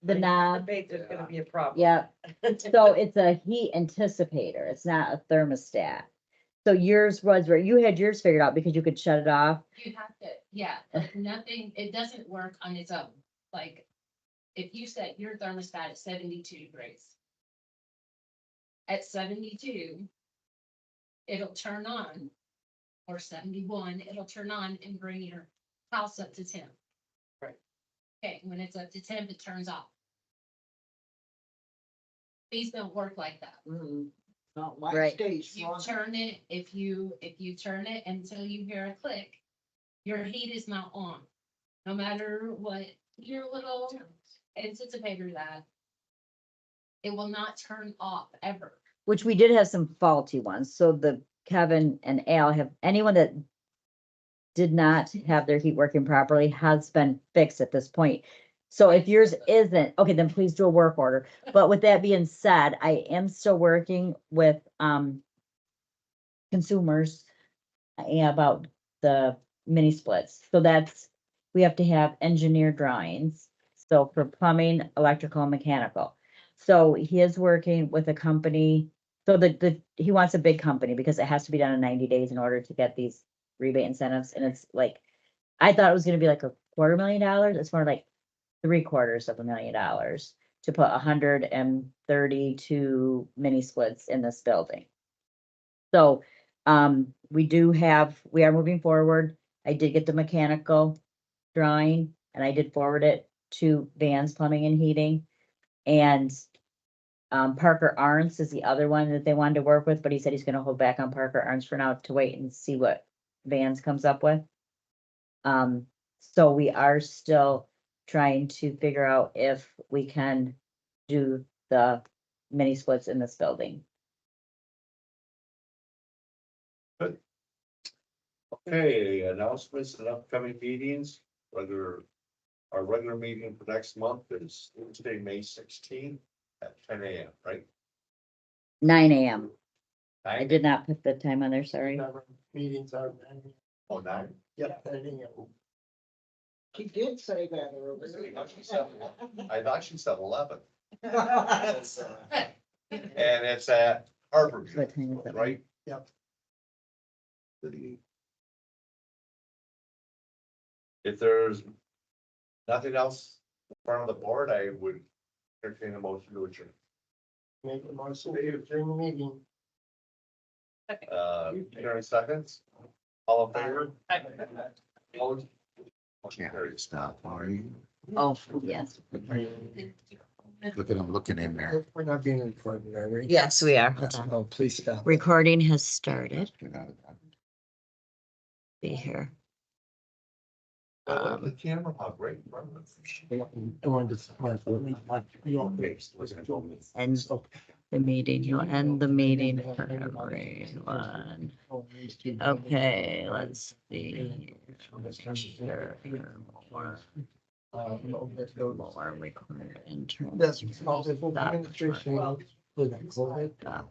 The knob, Debate, there's gonna be a problem. yeah. So it's a heat anticipator. It's not a thermostat. So yours was where you had yours figured out because you could shut it off. You have to, yeah, like nothing, it doesn't work on its own. Like, if you set your thermostat at 72 degrees. At 72, it'll turn on, or 71, it'll turn on and bring your house up to 10. Right. Okay, when it's up to 10, it turns off. These don't work like that. No, mine Right. stays You on. turn it, if you turn it until you hear a click, your heat is not on. No matter what your little anticipator that. It will not turn off ever. Which we did have some faulty ones. So the Kevin and Al have, anyone that did not have their heat working properly has been fixed at this point. So if yours isn't, okay, then please do a work order. But with that being said, I am still working with, consumers about the mini splits. So that's, we have to have engineer drawings. So for plumbing, electrical and mechanical. So he is working with a company. So he wants a big company because it has to be done in 90 days in order to get these rebate incentives. And it's like, I thought it was gonna be like $250,000. It's more like $750,000 to put 132 mini splits in this building. So, we are moving forward. I did get the mechanical drawing and I did forward it to Van's Plumbing and Heating. And, Parker Arns is the other one that they wanted to work with, but he said he's gonna hold back on Parker Arns for now to wait and see what Van's comes up with. So we are still trying to figure out if we can do the mini splits in this building. Okay, announcements and upcoming meetings, whether our regular meeting for next month is Tuesday, May 16th at 10 a.m., right? 9 a.m. I did not put the time on there, sorry. Never Meetings are. Oh, 9. Yep. 9 a.m. She did say that earlier. I thought she said 11. And it's at Harbor View, What time is it? right? Yep. If there's nothing else in front of the board, I would entertain a motion to adjourn. Make a motion to adjourn the meeting. Karen seconds. All in favor? Opposed? Motion Can't hurry carries. to stop, are you? Oh, yes. Look at him looking in there. We're not being recorded, are we? Yes, we are. Hold on. Oh, please stop. Recording has started. Get out of that. Be here. I like the camera, how great. I wanted to. End the meeting. You'll end the meeting for everyone. Okay, let's see. Make sure. More required in terms That's of small business that administration. for with COVID. that